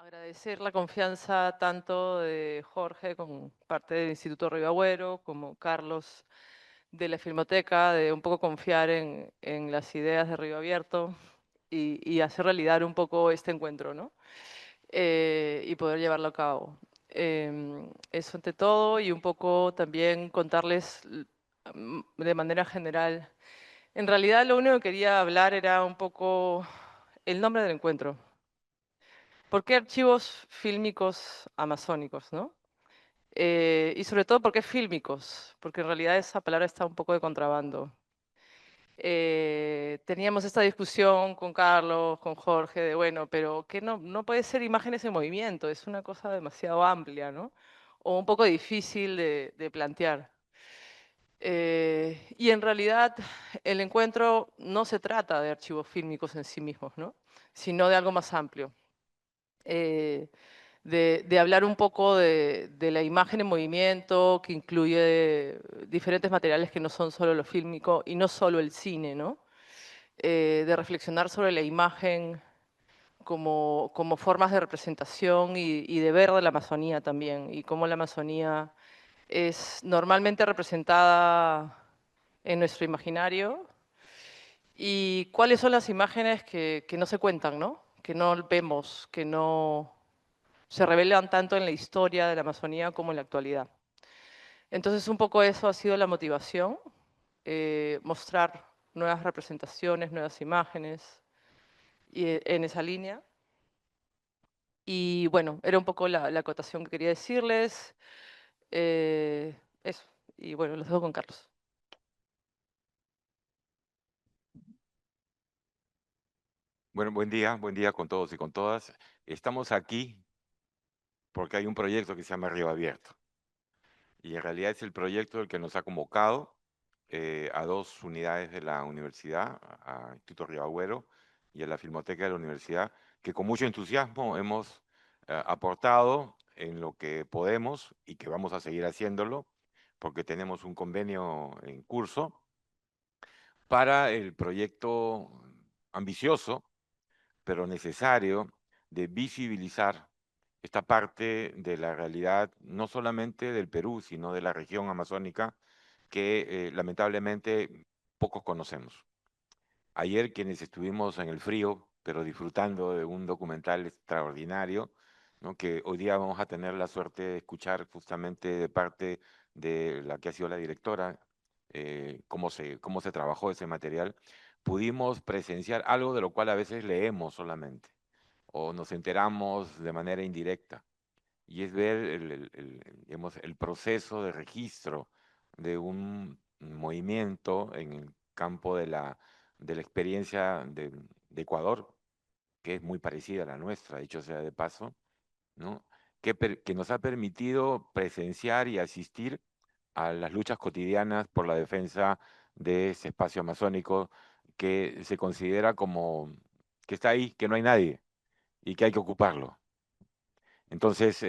agradecer la confianza tanto de Jorge con parte del Instituto Río Agüero, como Carlos de la Filmoteca, de un poco confiar en las ideas de Río Abierto y hacer realidad un poco este encuentro, ¿no? Y poder llevarlo a cabo. Eso ante todo, y un poco también contarles de manera general. En realidad lo único que quería hablar era un poco el nombre del encuentro. ¿Por qué archivos fílmicos amazónicos, no? Y sobre todo, ¿por qué fílmicos? Porque en realidad esa palabra está un poco de contrabando. Teníamos esta discusión con Carlos, con Jorge, de bueno, pero que no puede ser imágenes en movimiento, es una cosa demasiado amplia, ¿no? O un poco difícil de plantear. Y en realidad el encuentro no se trata de archivos fílmicos en sí mismos, ¿no? Sino de algo más amplio. De hablar un poco de la imagen en movimiento, que incluye diferentes materiales que no son solo lo fílmico y no solo el cine, ¿no? De reflexionar sobre la imagen como formas de representación y de ver de la Amazonía también, y cómo la Amazonía es normalmente representada en nuestro imaginario, y cuáles son las imágenes que no se cuentan, ¿no? Que no vemos, que no se revelan tanto en la historia de la Amazonía como en la actualidad. Entonces, un poco eso ha sido la motivación, mostrar nuevas representaciones, nuevas imágenes en esa línea. Y bueno, era un poco la acotación que quería decirles. Eso. Y bueno, los dejo con Carlos. Bueno, buen día con todos y con todas. Estamos aquí porque hay un proyecto que se llama Río Abierto. Y en realidad es el proyecto el que nos ha convocado a dos unidades de la universidad, a Instituto Río Agüero y a la Filmoteca de la universidad, que con mucho entusiasmo hemos aportado en lo que podemos y que vamos a seguir haciéndolo, porque tenemos un convenio en curso para el proyecto ambicioso pero necesario de visibilizar esta parte de la realidad, no solamente del Perú, sino de la región amazónica, que lamentablemente pocos conocemos. Ayer quienes estuvimos en el frío, pero disfrutando de un documental extraordinario, ¿no? Que hoy día vamos a tener la suerte de escuchar justamente de parte de la que ha sido la directora, cómo se trabajó ese material, pudimos presenciar algo de lo cual a veces leemos solamente o nos enteramos de manera indirecta, y es ver digamos, el proceso de registro de un movimiento en el campo de la experiencia de Ecuador, que es muy parecida a la nuestra, dicho sea de paso, ¿no? Que nos ha permitido presenciar y asistir a las luchas cotidianas por la defensa de ese espacio amazónico que se considera como que está ahí, que no hay nadie y que hay que ocuparlo. Entonces,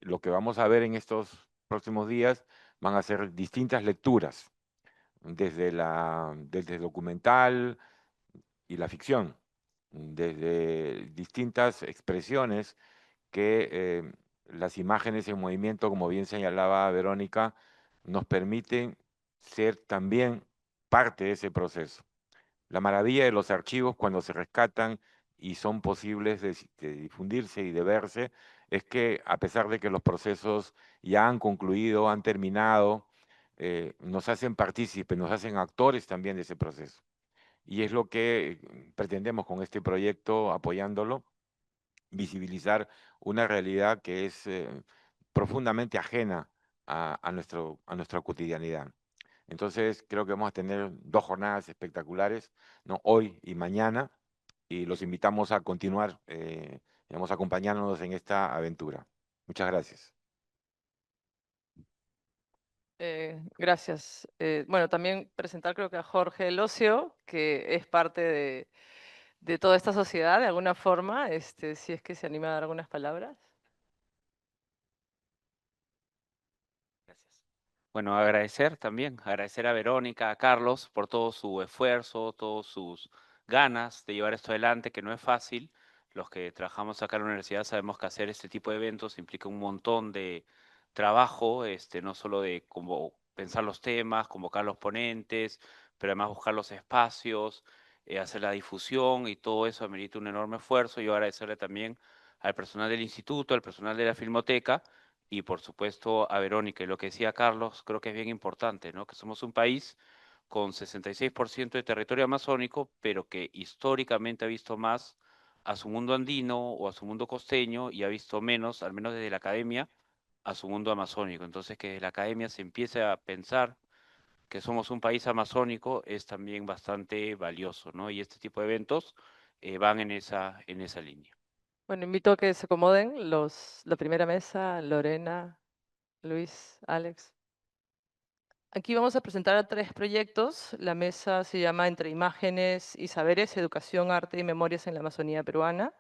lo que vamos a ver en estos próximos días van a ser distintas lecturas, desde el documental y la ficción, desde distintas expresiones que las imágenes en movimiento, como bien señalaba Verónica, nos permiten ser también parte de ese proceso. La maravilla de los archivos cuando se rescatan y son posibles de difundirse y de verse es que a pesar de que los procesos ya han concluido, han terminado, nos hacen partícipes, nos hacen actores también de ese proceso. Y es lo que pretendemos con este proyecto, apoyándolo, visibilizar una realidad que es profundamente ajena a nuestra cotidianidad. Entonces, creo que vamos a tener dos jornadas espectaculares, ¿no? Hoy y mañana, y los invitamos a continuar, digamos, acompañándonos en esta aventura. Muchas gracias. Gracias. Bueno, también presentar creo que a Jorge Elocio, que es parte de toda esta sociedad de alguna forma, si es que se anima a dar algunas palabras. Gracias. Bueno, agradecer también, agradecer a Verónica, a Carlos por todo su esfuerzo, todas sus ganas de llevar esto adelante, que no es fácil. los que trabajamos acá en la universidad sabemos que hacer este tipo de eventos implica un montón de trabajo, no solo de como pensar los temas, convocar los ponentes, pero además buscar los espacios, hacer la difusión y todo eso amerita un enorme esfuerzo. Yo agradecerle también al personal del instituto, al personal de la Filmoteca y por supuesto a Verónica. Y lo que decía Carlos, creo que es bien importante, ¿no? Que somos un país con 66% de territorio amazónico, pero que históricamente ha visto más a su mundo andino o a su mundo costeño y ha visto menos, al menos desde la academia, a su mundo amazónico. Entonces, que desde la academia se empiece a pensar que somos un país amazónico es también bastante valioso, ¿no? Y este tipo de eventos van en esa línea. Bueno, invito a que se acomoden la primera mesa, Lorena, Luis, Alex. Aquí vamos a presentar 3 proyectos. La mesa se llama Entre Imágenes y Saberes, Educación, Arte y Memorias en la Amazonía Peruana.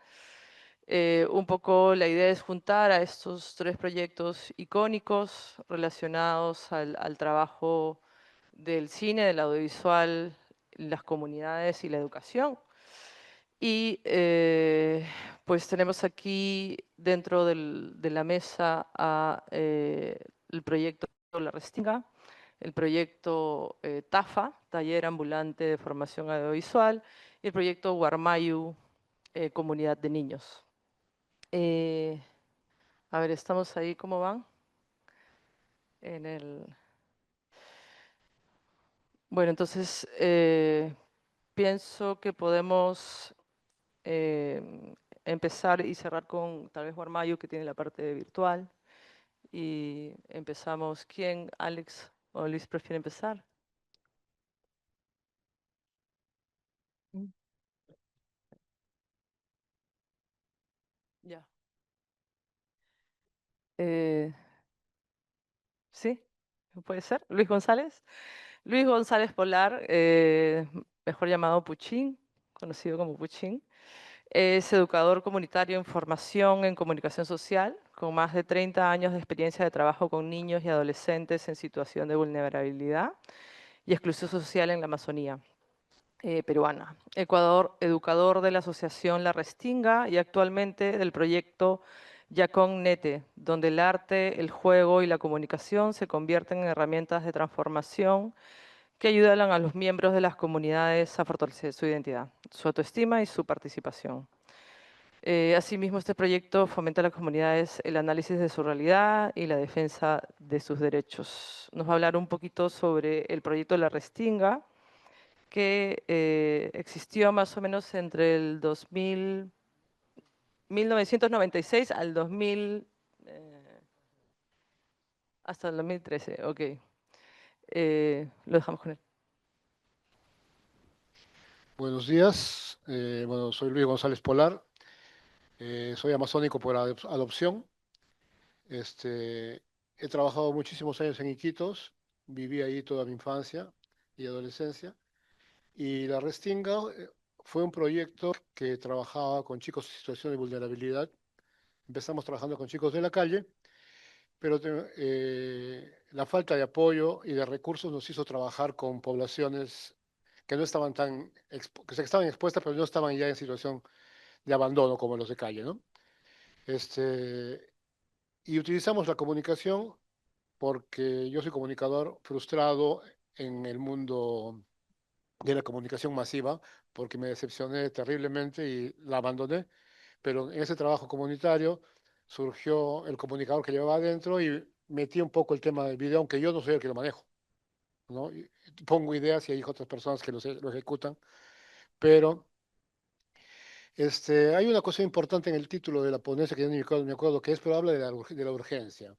Un poco la idea es juntar a estos 3 proyectos icónicos relacionados al trabajo del cine, del audiovisual, las comunidades y la educación. Y pues tenemos aquí dentro de la mesa el proyecto La Restinga, el proyecto TAFA, Taller Ambulante de Formación Audiovisual, y el proyecto Guarmayu, Comunidad de Niños. A ver, estamos ahí, ¿cómo van? Bueno, entonces pienso que podemos empezar y cerrar con tal vez Guarmayu, que tiene la parte virtual. Y empezamos. ¿Quién, Alex o Luis, prefiere empezar? Mm. Ya. Eh, ¿Sí? ¿Puede ser? Luis González. Luis González Polar, mejor llamado Puchín, conocido como Puchín. Es educador comunitario en formación en comunicación social, con más de 30 años de experiencia de trabajo con niños y adolescentes en situación de vulnerabilidad y exclusión social en la Amazonía peruana. Educador de la asociación La Restinga y actualmente del proyecto Yacón Nete, donde el arte, el juego y la comunicación se convierten en herramientas de transformación que ayudan a los miembros de las comunidades a fortalecer su identidad, su autoestima y su participación. Asimismo, este proyecto fomenta a las comunidades el análisis de su realidad y la defensa de sus derechos. Nos va a hablar un poquito sobre el proyecto La Restinga, que existió más o menos entre el 1996 al 2000, hasta el 2013, ok. Lo dejamos con él. Buenos días, bueno, soy Luis González Polar, soy amazónico por adopción. He trabajado muchísimos años en Iquitos, viví ahí toda mi infancia y adolescencia. Y La Restinga fue un proyecto que trabajaba con chicos en situación de vulnerabilidad. Empezamos trabajando con chicos de la calle, pero la falta de apoyo y de recursos nos hizo trabajar con poblaciones que no estaban que estaban expuestas, pero no estaban ya en situación de abandono como los de calle, ¿no? Este, y utilizamos la comunicación porque yo soy comunicador frustrado en el mundo de la comunicación masiva, porque me decepcioné terriblemente y la abandoné, pero en ese trabajo comunitario surgió el comunicador que llevaba adentro y metí un poco el tema del video, aunque yo no soy el que lo manejo, ¿no? Y pongo ideas y hay otras personas que lo ejecutan, pero hay una cosa importante en el título de la ponencia que yo ni me acuerdo qué es, pero habla de de la urgencia.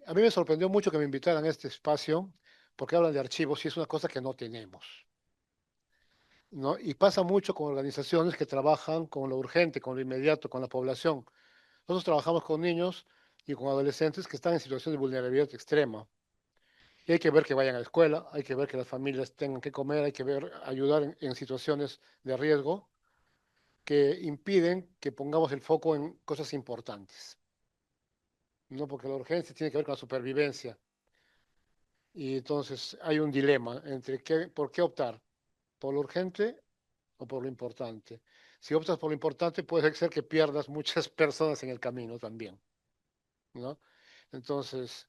A mí me sorprendió mucho que me invitaran a este espacio porque hablan de archivos y es una cosa que no tenemos, ¿no? Y pasa mucho con organizaciones que trabajan con lo urgente, con lo inmediato, con la población. Nosotros trabajamos con niños y con adolescentes que están en situación de vulnerabilidad extrema. Y hay que ver que vayan a la escuela, hay que ver que las familias tengan que comer, hay que ver, ayudar en situaciones de riesgo que impiden que pongamos el foco en cosas importantes, ¿no? Porque la urgencia tiene que ver con la supervivencia. Y entonces hay un dilema entre por qué optar, por lo urgente o por lo importante. Si optas por lo importante, puede ser que pierdas muchas personas en el camino también, ¿no? Entonces,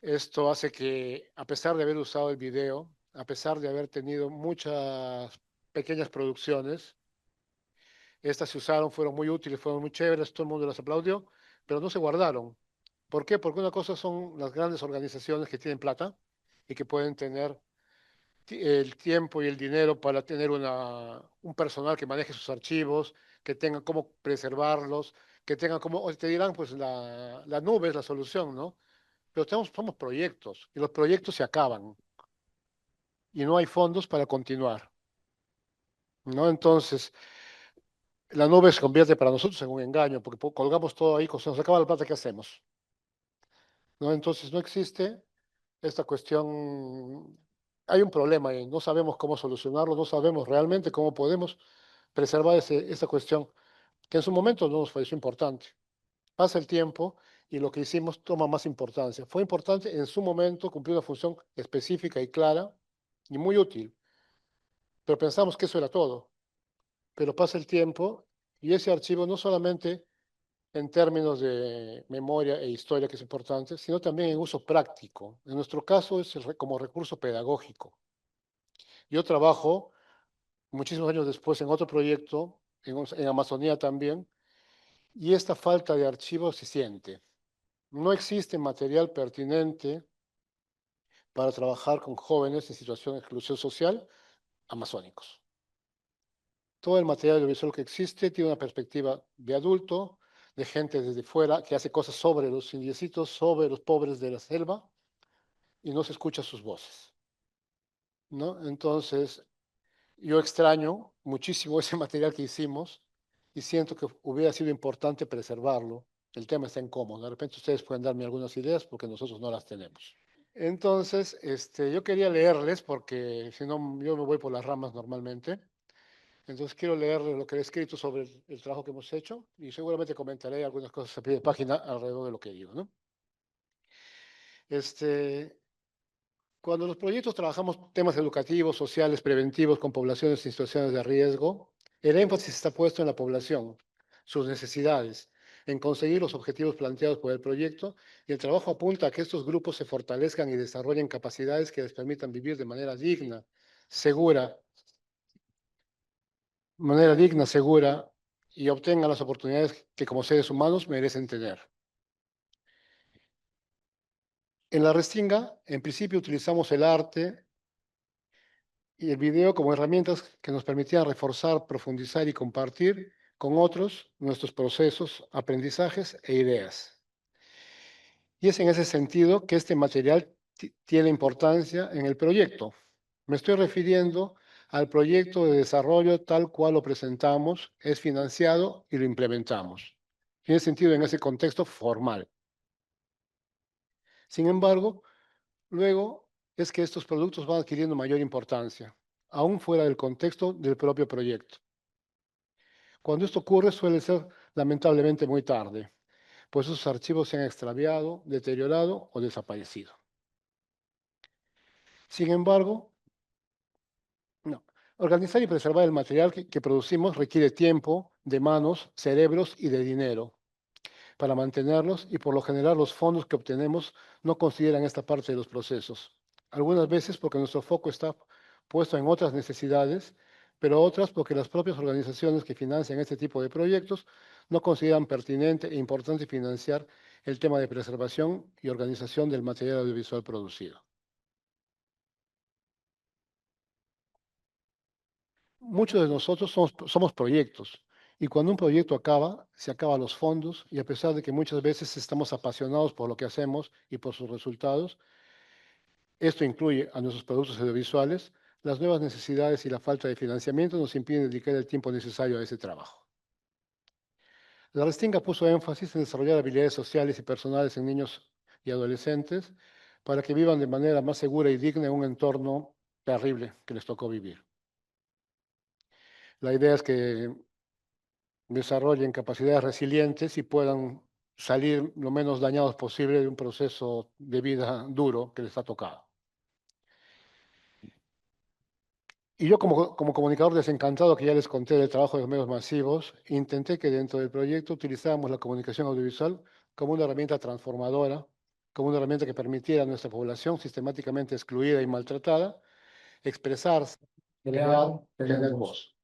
esto hace que, a pesar de haber usado el video, a pesar de haber tenido muchas pequeñas producciones, estas se usaron, fueron muy útiles, fueron muy chéveres, todo el mundo las aplaudió, pero no se guardaron. ¿Por qué? Porque una cosa son las grandes organizaciones que tienen plata y que pueden tener el tiempo y el dinero para tener un personal que maneje sus archivos, que tenga cómo preservarlos, que tenga cómo, o te dirán, pues la nube es la solución, ¿no? Pero somos proyectos y los proyectos se acaban y no hay fondos para continuar, ¿no? Entonces, la nube se convierte para nosotros en un engaño porque colgamos todo ahí, se nos acaba la plata, ¿qué hacemos? ¿No? Entonces, no existe esta cuestión. Hay un problema ahí, no sabemos cómo solucionarlo, no sabemos realmente cómo podemos preservar esa cuestión que en su momento no nos pareció importante. Pasa el tiempo y lo que hicimos toma más importancia. Fue importante en su momento, cumplió una función específica y clara y muy útil, pero pensamos que eso era todo. Pero pasa el tiempo y ese archivo no solamente en términos de memoria e historia, que es importante, sino también en uso práctico. En nuestro caso es como recurso pedagógico. Yo trabajo muchísimos años después en otro proyecto, en Amazonía también, y esta falta de archivo se siente. No existe material pertinente para trabajar con jóvenes en situación de exclusión social amazónicos. Todo el material audiovisual que existe tiene una perspectiva de adulto, de gente desde fuera que hace cosas sobre los indiecitos, sobre los pobres de la selva, y no se escucha sus voces, ¿no? Entonces, yo extraño muchísimo ese material que hicimos y siento que hubiera sido importante preservarlo. El tema está incómodo. De repente ustedes pueden darme algunas ideas porque nosotros no las tenemos. Entonces, yo quería leerles porque si no yo me voy por las ramas normalmente. Entonces quiero leerles lo que he escrito sobre el trabajo que hemos hecho y seguramente comentaré algunas cosas a pie de página alrededor de lo que digo, ¿no? Cuando los proyectos trabajamos temas educativos, sociales, preventivos con poblaciones en situaciones de riesgo, el énfasis está puesto en la población, sus necesidades, en conseguir los objetivos planteados por el proyecto y el trabajo apunta a que estos grupos se fortalezcan y desarrollen capacidades que les permitan vivir de manera digna, segura y obtengan las oportunidades que como seres humanos merecen tener. En la Restinga, en principio utilizamos el arte y el video como herramientas que nos permitían reforzar, profundizar y compartir con otros nuestros procesos, aprendizajes e ideas. Y es en ese sentido que este material tiene importancia en el proyecto. Me estoy refiriendo al proyecto de desarrollo tal cual lo presentamos, es financiado y lo implementamos. Tiene sentido en ese contexto formal. Sin embargo, luego es que estos productos van adquiriendo mayor importancia, aún fuera del contexto del propio proyecto. Cuando esto ocurre suele ser lamentablemente muy tarde, pues esos archivos se han extraviado, deteriorado o desaparecido. Sin embargo, no. Organizar y preservar el material que producimos requiere tiempo, de manos, cerebros y de dinero para mantenerlos y por lo general los fondos que obtenemos no consideran esta parte de los procesos. Algunas veces porque nuestro foco está puesto en otras necesidades, pero otras porque las propias organizaciones que financian este tipo de proyectos no consideran pertinente e importante financiar el tema de preservación y organización del material audiovisual producido. Muchos de nosotros somos proyectos y cuando un proyecto acaba, se acaban los fondos y a pesar de que muchas veces estamos apasionados por lo que hacemos y por sus resultados, esto incluye a nuestros productos audiovisuales, las nuevas necesidades y la falta de financiamiento nos impiden dedicar el tiempo necesario a ese trabajo. La Restinga puso énfasis en desarrollar habilidades sociales y personales en niños y adolescentes para que vivan de manera más segura y digna en un entorno terrible que les tocó vivir. La idea es que desarrollen capacidades resilientes y puedan salir lo menos dañados posible de un proceso de vida duro que les ha tocado. Y yo como comunicador desencantado, que ya les conté del trabajo de los medios masivos, intenté que dentro del proyecto utilizáramos la comunicación audiovisual como una herramienta transformadora, como una herramienta que permitiera a nuestra población sistemáticamente excluida y maltratada expresarse, crear, tener voz.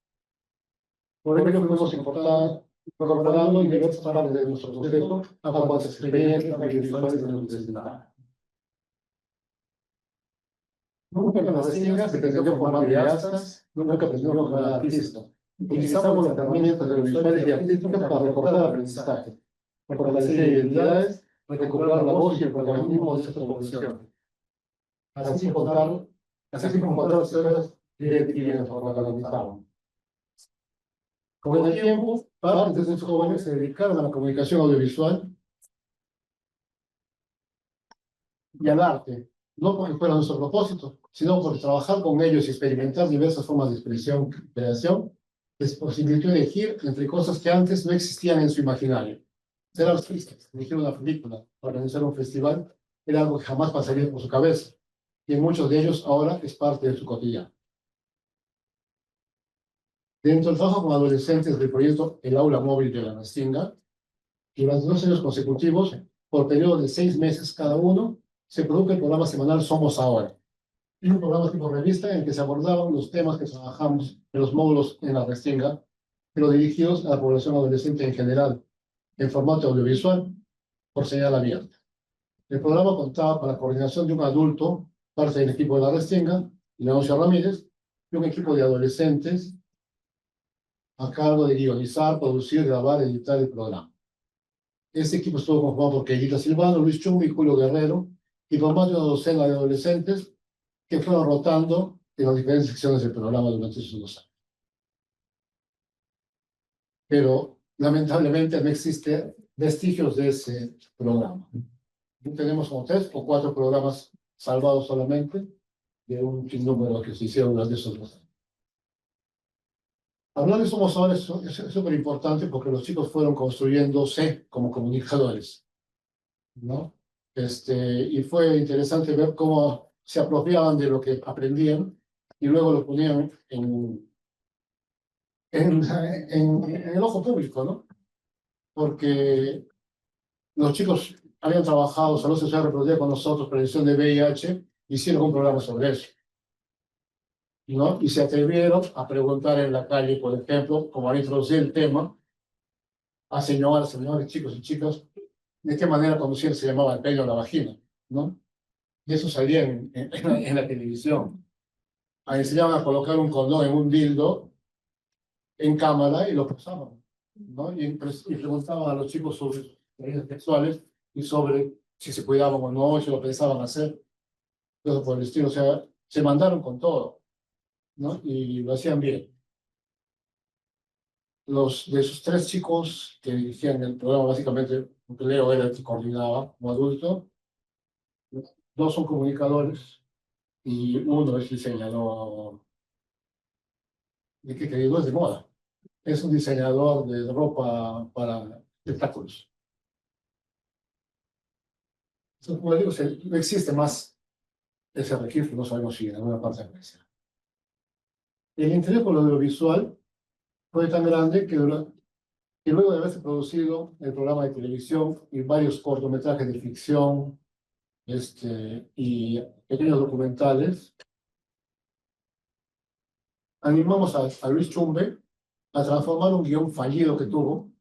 Por ello fuimos incorporando en diversas partes de nuestro proceso a cuantas experiencias audiovisuales de nuestra necesidad. Nunca en las resinas se pretendió formar videastas, nunca aprendimos formar artistas. Utilizamos las herramientas audiovisuales y artísticas para recortar aprendizaje, fortalecer identidades, recuperar la voz y el protagonismo de estas poblaciones. Así como contar las historias de quienes nos protagonizaban. Con el tiempo, partes de estos jóvenes se dedicaron a la comunicación audiovisual y al arte, no porque fuera nuestro propósito, sino por trabajar con ellos y experimentar diversas formas de expresión y creación, les posibilitó elegir entre cosas que antes no existían en su imaginario. Ser artistas, elegir una película, organizar un festival, era algo que jamás pasaría por su cabeza, y en muchos de ellos ahora es parte de su cotidiano. Dentro del trabajo con adolescentes del proyecto El Aula Móvil de la Restinga, durante 2 años consecutivos, por periodo de 6 meses cada uno, se produjo el programa semanal Somos Ahora. Es un programa tipo revista en el que se abordaban los temas que trabajamos en los módulos en la Restinga, pero dirigidos a la población adolescente en general, en formato audiovisual, por señal abierta. El programa contaba con la coordinación de un adulto, parte del equipo de la Restinga, Leoncio Ramírez, y un equipo de adolescentes a cargo de guionizar, producir, grabar, editar el programa. Este equipo estuvo conformado por Keilita Silvano, Luis Chung y Julio Guerrero, y por más de una docena de adolescentes que fueron rotando en las diferentes secciones del programa durante esos 2 años. Pero lamentablemente no existen vestigios de ese programa. Tenemos como 3 o 4 programas salvados solamente de un sinnúmero que se hicieron durante esos 2 años. Hablar de Somos Ahora es súper importante porque los chicos fueron construyéndose como comunicadores, ¿no? Y fue interesante ver cómo se apropiaban de lo que aprendían y luego lo ponían en el ojo público, ¿no? Porque los chicos habían trabajado, Salud Social Reproductiva con nosotros, prevención de VIH, hicieron un programa sobre eso, ¿no? Y se atrevieron a preguntar en la calle, por ejemplo, como al introducir el tema, a señoras, chicos y chicas, de qué manera conducir se llamaba el pelo o la vagina, ¿no? Y eso salía en la televisión. Ahí enseñaban a colocar un condón en un dildo en cámara y lo pasaban, ¿no? Y preguntaban a los chicos sobre sus experiencias sexuales y sobre si se cuidaban o no, si lo pensaban hacer, todo por el estilo. O sea, se mandaron con todo, ¿no? Y lo hacían bien. De esos 3 chicos que dirigían el programa, básicamente, Leo era el que coordinaba como adulto, 2 son comunicadores y uno es diseñador, ¿de qué querido? Es de moda. Es un diseñador de ropa para espectáculos. Entonces, como digo, no existe más ese registro, no sabemos si en alguna parte de Grecia. El interés por lo audiovisual fue tan grande que luego de haberse producido el programa de televisión y varios cortometrajes de ficción y pequeños documentales, animamos a Luis Chumbe a transformar un guión fallido que tuvo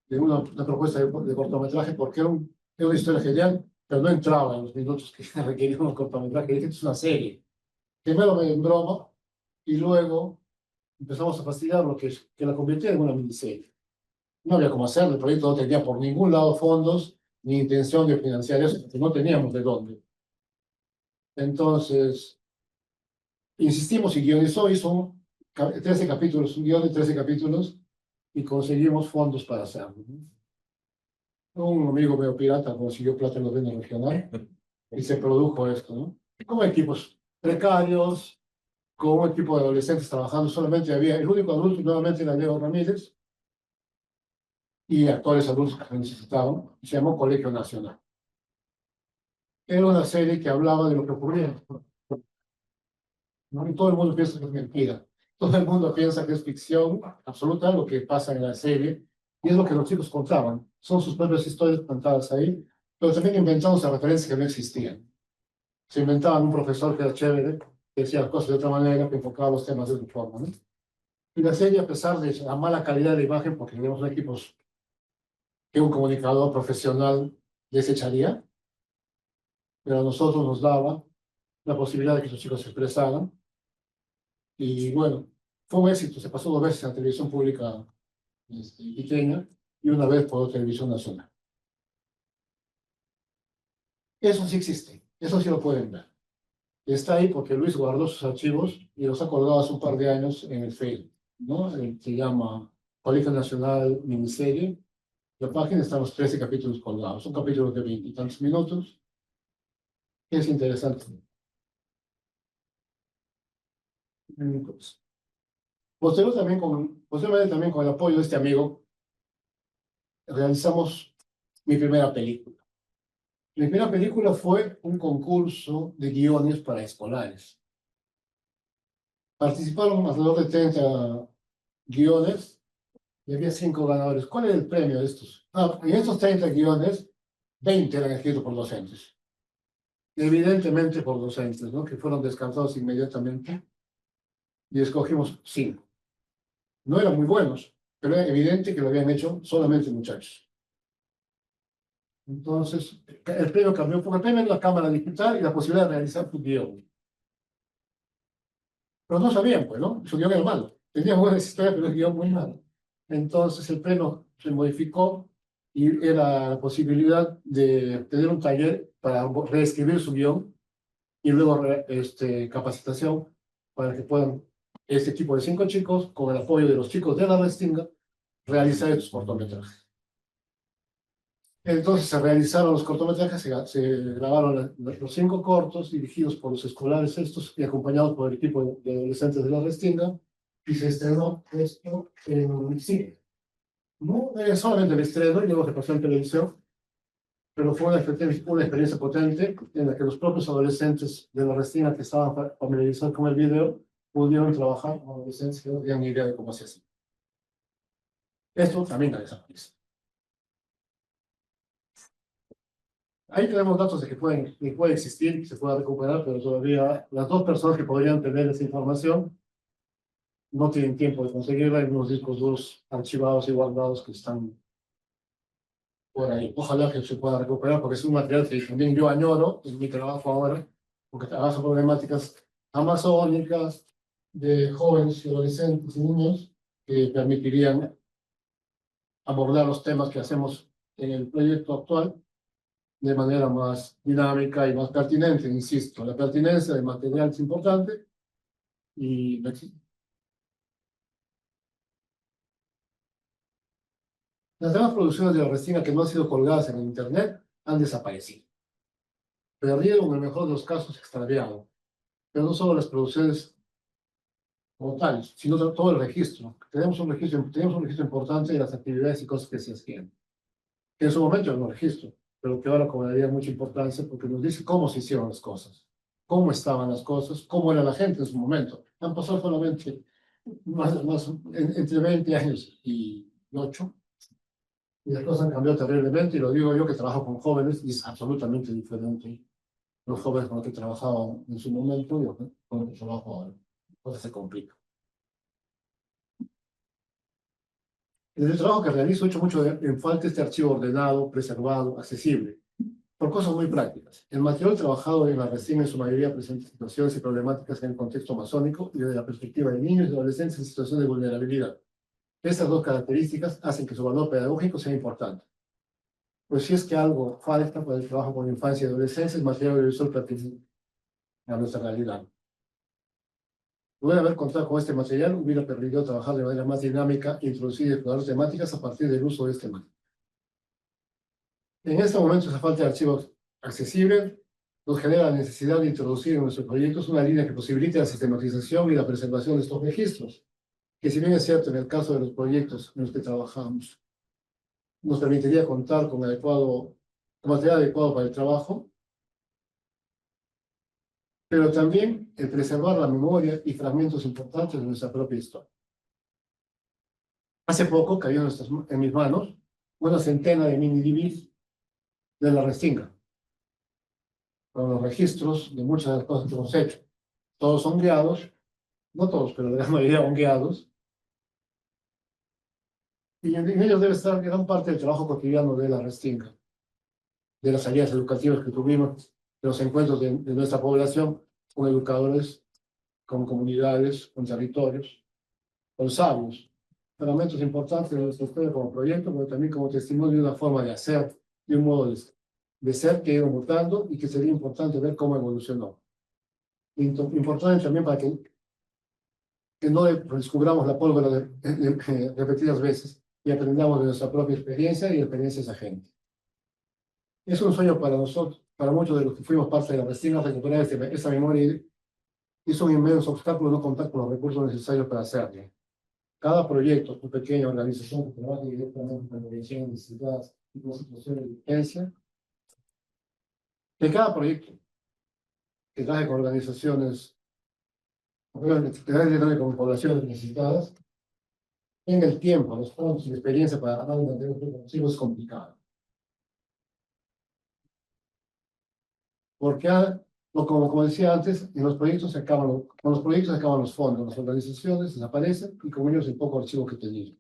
de una propuesta de cortometraje porque era una historia genial, pero no entraba en los minutos que requería un cortometraje. Dije, esto es una serie. Primero medio en broma y luego empezamos a fastidiar lo que la convirtiera en una miniserie. No había cómo hacerlo, el proyecto no tenía por ningún lado fondos ni intención de financiar eso, porque no teníamos de dónde. Entonces, insistimos y guionizó, hizo 13 capítulos, un guión de 13 capítulos, y conseguimos fondos para hacerlo, ¿no? Un amigo medio pirata consiguió plata en el gobierno regional y se produjo esto, ¿no? Como equipos precarios, con un equipo de adolescentes trabajando, solamente había, el único adulto nuevamente era Leo Ramírez, y actores adultos que necesitaban, se llamó Colegio Nacional. Era una serie que hablaba de lo que ocurría, ¿no? Y todo el mundo piensa que es mentira. Todo el mundo piensa que es ficción absoluta lo que pasa en la serie, y es lo que los chicos contaban. Son sus propias historias contadas ahí, pero también inventamos referencias que no existían. Se inventaban un profesor que era chévere, que decía las cosas de otra manera, que enfocaba los temas de otra forma, ¿no? Y la serie, a pesar de la mala calidad de la imagen, porque tenemos equipos que un comunicador profesional desecharía, pero a nosotros nos daba la posibilidad de que los chicos se expresaran. Y bueno, fue un éxito. Se pasó 2 veces en la televisión pública pequeña y una vez por televisión nacional. Eso sí existe, eso sí lo pueden ver. Está ahí porque Luis guardó sus archivos y los ha colgado hace un par de años en el Facebook, ¿no? Se llama Colegio Nacional Miniserie. La página están los 13 capítulos colgados. Son capítulos de 20 y tantos minutos. Es interesante. Pues, posteriormente también con el apoyo de este amigo, realizamos mi primera película. Mi primera película fue un concurso de guiones para escolares. Participaron alrededor de 30 guiones y había 5 ganadores. ¿Cuál era el premio de estos? En estos 30 guiones, 20 eran escritos por docentes. Evidentemente por docentes, ¿no? Que fueron descartados inmediatamente y escogimos 5. No eran muy buenos, pero era evidente que lo habían hecho solamente muchachos. Entonces, el premio cambió, porque el premio era la cámara digital y la posibilidad de realizar tu guión. Pero no sabían, pues, ¿no? Su guión era malo. Tenía buenas historias, pero el guión muy malo. Entonces, el premio se modificó y era la posibilidad de tener un taller para reescribir su guión y luego capacitación para que puedan, este equipo de 5 chicos, con el apoyo de los chicos de la Restinga, realizar estos cortometrajes. Entonces se realizaron los cortometrajes, se grabaron los 5 cortos dirigidos por los escolares estos y acompañados por el equipo de adolescentes de la Restinga, y se estrenó esto en cine. No solamente el estreno y luego se pasó en televisión, pero fue una experiencia potente en la que los propios adolescentes de la Restinga que estaban familiarizados con el video pudieron trabajar con adolescentes que no tenían ni idea de cómo se hacía. Esto también ha desaparecido. Ahí tenemos datos de que puede existir, se puede recuperar, pero todavía las 2 personas que podrían tener esa información no tienen tiempo de conseguirla. Hay unos discos duros archivados y guardados que están por ahí. Ojalá que se pueda recuperar, porque es un material que también yo añoro en mi trabajo ahora, porque trabajo problemáticas amazónicas de jóvenes y adolescentes y niños que permitirían abordar los temas que hacemos en el proyecto actual de manera más dinámica y más pertinente. Insisto, la pertinencia del material es importante y las demás producciones de la Restinga que no han sido colgadas en el Internet han desaparecido. Perdieron, en el mejor de los casos, extraviado. Pero no solo las producciones como tales, sino todo el registro. Tenemos un registro importante de las actividades y cosas que se hacían. Que en su momento era un registro, pero que ahora cobraría mucha importancia porque nos dice cómo se hicieron las cosas, cómo estaban las cosas, cómo era la gente en su momento. Han pasado solamente entre 20 años y 8, y las cosas han cambiado terriblemente, y lo digo yo que trabajo con jóvenes, y es absolutamente diferente los jóvenes con los que trabajaba en su momento y con los que trabajo ahora. Entonces se complica. En el trabajo que realizo he hecho mucho en falta este archivo ordenado, preservado, accesible, por cosas muy prácticas. El material trabajado en la Restinga en su mayoría presenta situaciones y problemáticas en el contexto amazónico y desde la perspectiva de niños y adolescentes en situación de vulnerabilidad. Estas 2 características hacen que su valor pedagógico sea importante. Pues si es que algo falta para el trabajo con infancia y adolescencia, el material audiovisual pertenece a nuestra realidad. Luego de haber contado con este material, hubiera permitido trabajar de manera más dinámica, introducir y explorar temáticas a partir del uso de este material. En este momento, esa falta de archivos accesibles nos genera la necesidad de introducir en nuestros proyectos una línea que posibilite la sistematización y la preservación de estos registros, que si bien es cierto en el caso de los proyectos en los que trabajamos, nos permitiría contar con material adecuado para el trabajo, pero también el preservar la memoria y fragmentos importantes de nuestra propia historia. Hace poco cayó en mis manos una centena de mini DVDs de la Restinga, con los registros de muchas de las cosas que hemos hecho. Todos son guiados, no todos, pero la gran mayoría son guiados, y en ellos debe estar gran parte del trabajo cotidiano de la Restinga, de las salidas educativas que tuvimos, de los encuentros de nuestra población con educadores, con comunidades, con territorios, con sabios. Elementos importantes de nuestra historia como proyecto, pero también como testimonio de una forma de hacer, de un modo de ser que ha ido mutando y que sería importante ver cómo evolucionó. Importante también para que no descubramos la pólvora repetidas veces y aprendamos de nuestra propia experiencia y de experiencias ajenas. Es un sueño para nosotros, para muchos de los que fuimos parte de la Restinga, recuperar esa memoria y es un inmenso obstáculo no contar con los recursos necesarios para hacerlo. Cada proyecto, una pequeña organización que trabaja directamente con prevención de necesidades y con situaciones de urgencia, que cada proyecto que trabaje con organizaciones, que trabaje directamente con poblaciones necesitadas, tenga el tiempo, los fondos y la experiencia para ganar un material es complicado. Porque, como decía antes, con los proyectos se acaban los fondos, las organizaciones desaparecen y con ellos el poco archivo que tenían.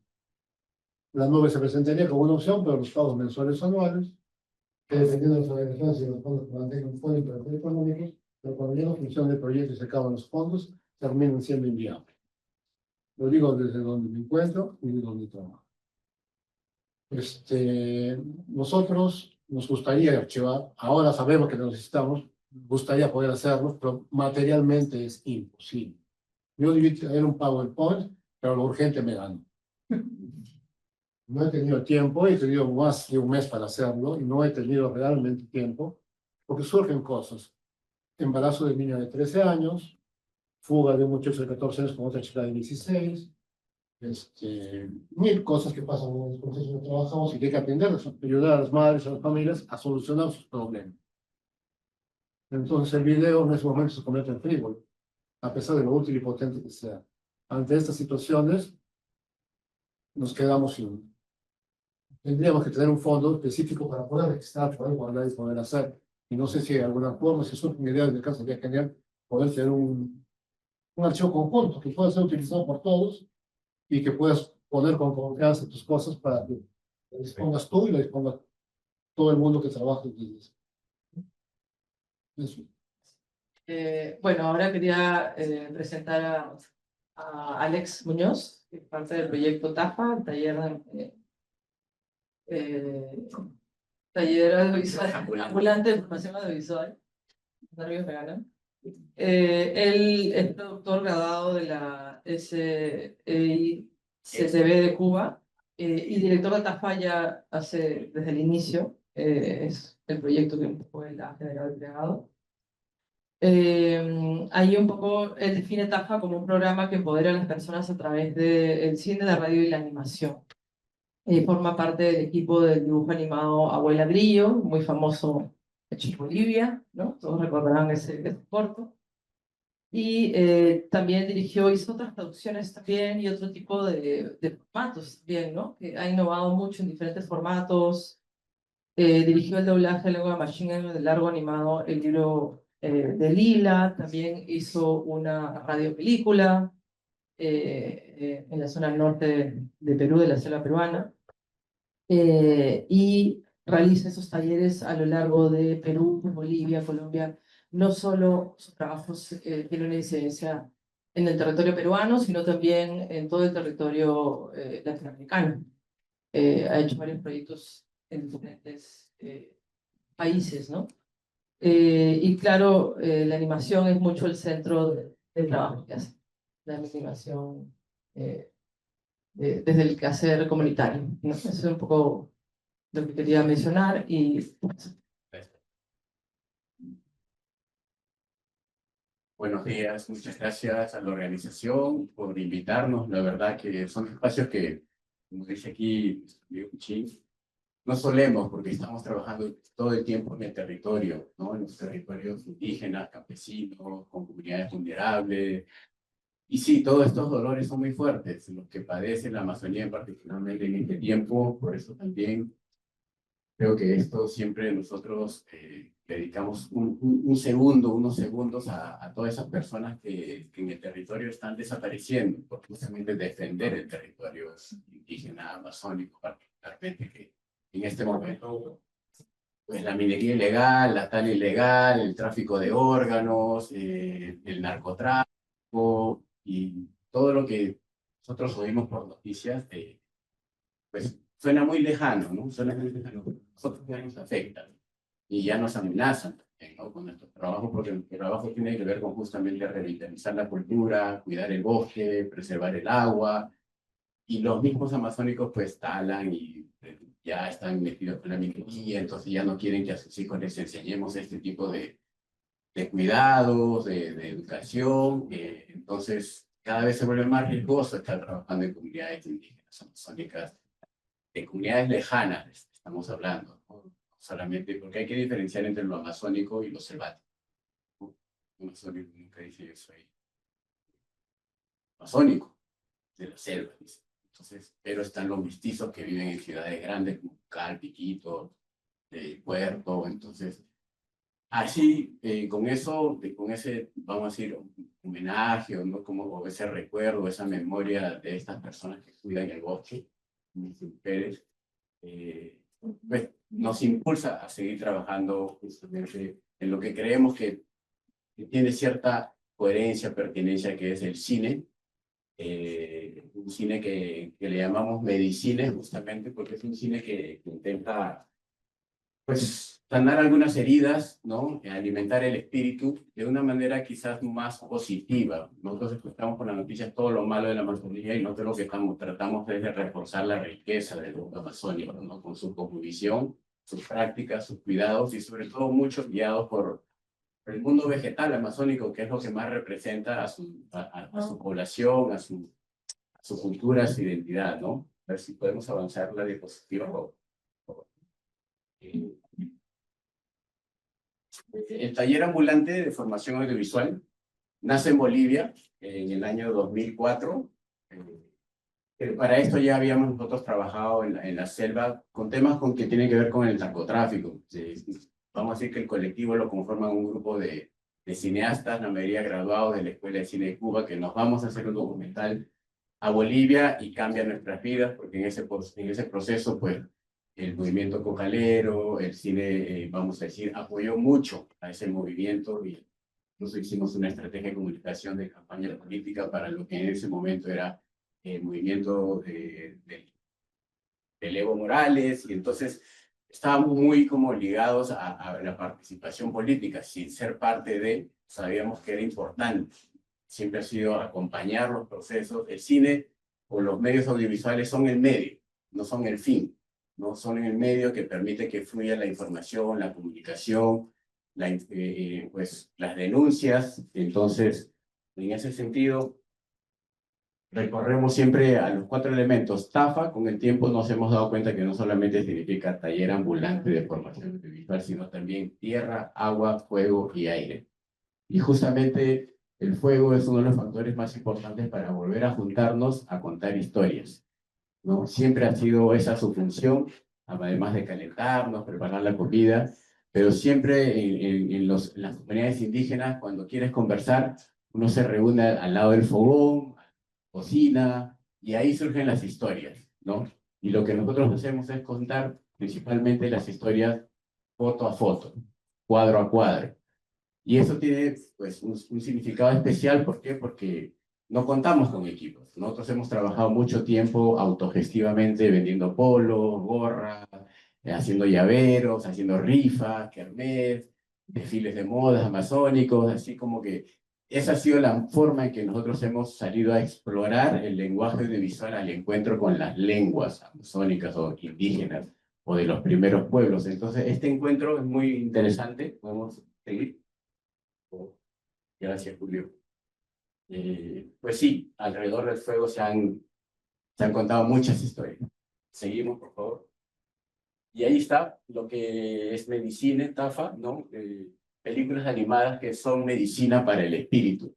La nube se presentaría como una opción, pero los pagos mensuales o anuales, que dependiendo de las organizaciones y los fondos que mantengan un fondo para económicos, pero cuando ya no funciona el proyecto y se acaban los fondos, terminan siendo inviables. Lo digo desde donde me encuentro y de donde trabajo. Nosotros nos gustaría archivar, ahora sabemos que lo necesitamos, gustaría poder hacerlo, pero materialmente es imposible. Yo debí tener un PowerPoint, pero lo urgente me gana. No he tenido tiempo, he tenido más de un mes para hacerlo y no he tenido realmente tiempo porque surgen cosas. Embarazo de niña de 13 años, fuga de un muchacho de 14 años con otra chica de 16, mil cosas que pasan en los procesos que trabajamos y que hay que atender, ayudar a las madres, a las familias a solucionar sus problemas. Entonces el video en ese momento se convierte en frívolo, a pesar de lo útil y potente que sea. Ante estas situaciones, nos quedamos sin. Tendríamos que tener un fondo específico para poder registrar, poder guardar y poder hacer. Y no sé si de alguna forma, si surgen ideas de caso, sería genial poder tener un archivo conjunto que pueda ser utilizado por todos y que puedas poner con confianza tus cosas para que lo dispongas tú y lo disponga todo el mundo que trabaja en eso. Bueno, ahora quería presentar a Alex Muñoz, que es parte del proyecto TAFA, el taller audiovisual, ambulante de formación audiovisual. Él es productor graduado de la SEICTB de Cuba y director de TAFA ya desde el inicio. Es el proyecto que un poco él ha generado y creado. Ahí un poco él define TAFA como un programa que empodera a las personas a través del cine, la radio y la animación. Forma parte del equipo del dibujo animado Abuela Grillo, muy famoso hecho en Bolivia, ¿no? Todos recordarán ese corto. Y también hizo otras producciones también y otro tipo de formatos también, ¿no? Que ha innovado mucho en diferentes formatos. Dirigió el doblaje de lengua machine del largo animado El libro de Lila. También hizo una radiopelícula en la zona norte de Perú, de la selva peruana. Y realiza esos talleres a lo largo de Perú, Bolivia, Colombia. No solo sus trabajos tienen una incidencia en el territorio peruano, sino también en todo el territorio latinoamericano. Ha hecho varios proyectos en diferentes países, ¿no? Y claro, la animación es mucho el centro del trabajo que hace. La animación desde el quehacer comunitario, ¿no? Eso es un poco lo que quería mencionar y... Buenos días, muchas gracias a la organización por invitarnos. La verdad que son espacios que, como dice aquí Diego Chin, no solemos, porque estamos trabajando todo el tiempo en el territorio, ¿no? En los territorios indígenas, campesinos, con comunidades vulnerables. Y sí, todos estos dolores son muy fuertes, los que padece la Amazonía particularmente en este tiempo, por eso también creo que esto siempre nosotros dedicamos unos segundos a todas esas personas que en el territorio están desapareciendo, por justamente defender el territorio indígena amazónico, particularmente que en este momento, pues la minería ilegal, la tala ilegal, el tráfico de órganos, el narcotráfico y todo lo que nosotros oímos por noticias, pues suena muy lejano, ¿no? Suena muy lejano. Nosotros ya nos afectan y ya nos amenazan también, ¿no? Con nuestro trabajo, porque el trabajo tiene que ver con justamente revitalizar la cultura, cuidar el bosque, preservar el agua, y los mismos amazónicos pues talan y ya están metidos con la minería, entonces ya no quieren que a sus hijos les enseñemos este tipo de cuidados, de educación, entonces cada vez se vuelve más riesgoso estar trabajando en comunidades indígenas amazónicas, de comunidades lejanas, estamos hablando, ¿no? Solamente porque hay que diferenciar entre lo amazónico y lo selvático, ¿no? Lo amazónico nunca dice yo soy amazónico, de la selva, dice. Entonces, pero están los mestizos que viven en ciudades grandes como Cal, Piquito, Puerto, entonces, así, con eso, con ese, vamos a decir, homenaje, o, ¿no? Como, o ese recuerdo, esa memoria de estas personas que cuidan el bosque, mis mujeres, pues, nos impulsa a seguir trabajando justamente en lo que creemos que tiene cierta coherencia, pertinencia, que es el cine. Un cine que le llamamos medicine, justamente porque es un cine que intenta, pues, sanar algunas heridas, ¿no? Alimentar el espíritu de una manera quizás más positiva. Nosotros escuchamos por las noticias todo lo malo de la Amazonía y nosotros lo que tratamos es de reforzar la riqueza del mundo amazónico, ¿no? Con su cosmovisión, sus prácticas, sus cuidados y sobre todo muchos guiados por el mundo vegetal amazónico, que es lo que más representa a su población, a su cultura, a su identidad, ¿no? A ver si podemos avanzar la diapositiva. Eh, El taller ambulante de formación audiovisual nace en Bolivia en el año 2004. Para esto ya habíamos nosotros trabajado en la selva con temas que tienen que ver con el narcotráfico. Vamos a decir que el colectivo lo conforman un grupo de cineastas, la mayoría graduados de la Escuela de Cine de Cuba, que nos vamos a hacer un documental a Bolivia y cambia nuestras vidas, porque en ese proceso, pues, el movimiento cocalero, el cine, vamos a decir, apoyó mucho a ese movimiento y incluso hicimos una estrategia de comunicación de campaña política para lo que en ese momento era el movimiento del Evo Morales, y entonces estábamos muy como ligados a la participación política, sin ser parte de, sabíamos que era importante. Siempre ha sido acompañar los procesos. El cine o los medios audiovisuales son el medio, no son el fin, no son el medio que permite que fluya la información, la comunicación, pues, las denuncias. Entonces, en ese sentido, recorremos siempre a los 4 elementos. TAFA, con el tiempo nos hemos dado cuenta que no solamente significa taller ambulante de formación audiovisual, sino también tierra, agua, fuego y aire. Y justamente el fuego es uno de los factores más importantes para volver a juntarnos a contar historias, ¿no? Siempre ha sido esa su función, además de calentarnos, preparar la comida, pero siempre en las comunidades indígenas, cuando quieres conversar, uno se reúne al lado del fogón, cocina, y ahí surgen las historias, ¿no? Y lo que nosotros hacemos es contar principalmente las historias foto a foto, cuadro a cuadro. Y eso tiene, pues, un significado especial. ¿Por qué? Porque no contamos con equipos. Nosotros hemos trabajado mucho tiempo autogestivamente vendiendo polos, gorras, haciendo llaveros, haciendo rifas, kermés, desfiles de modas amazónicos, así como que esa ha sido la forma en que nosotros hemos salido a explorar el lenguaje audiovisual al encuentro con las lenguas amazónicas o indígenas o de los primeros pueblos. Entonces, este encuentro es muy interesante. Podemos seguir. Gracias, Julio. Pues sí, alrededor del fuego se han contado muchas historias. Seguimos, por favor. Y ahí está lo que es Medicine, TAFA, ¿no? Películas animadas que son medicina para el espíritu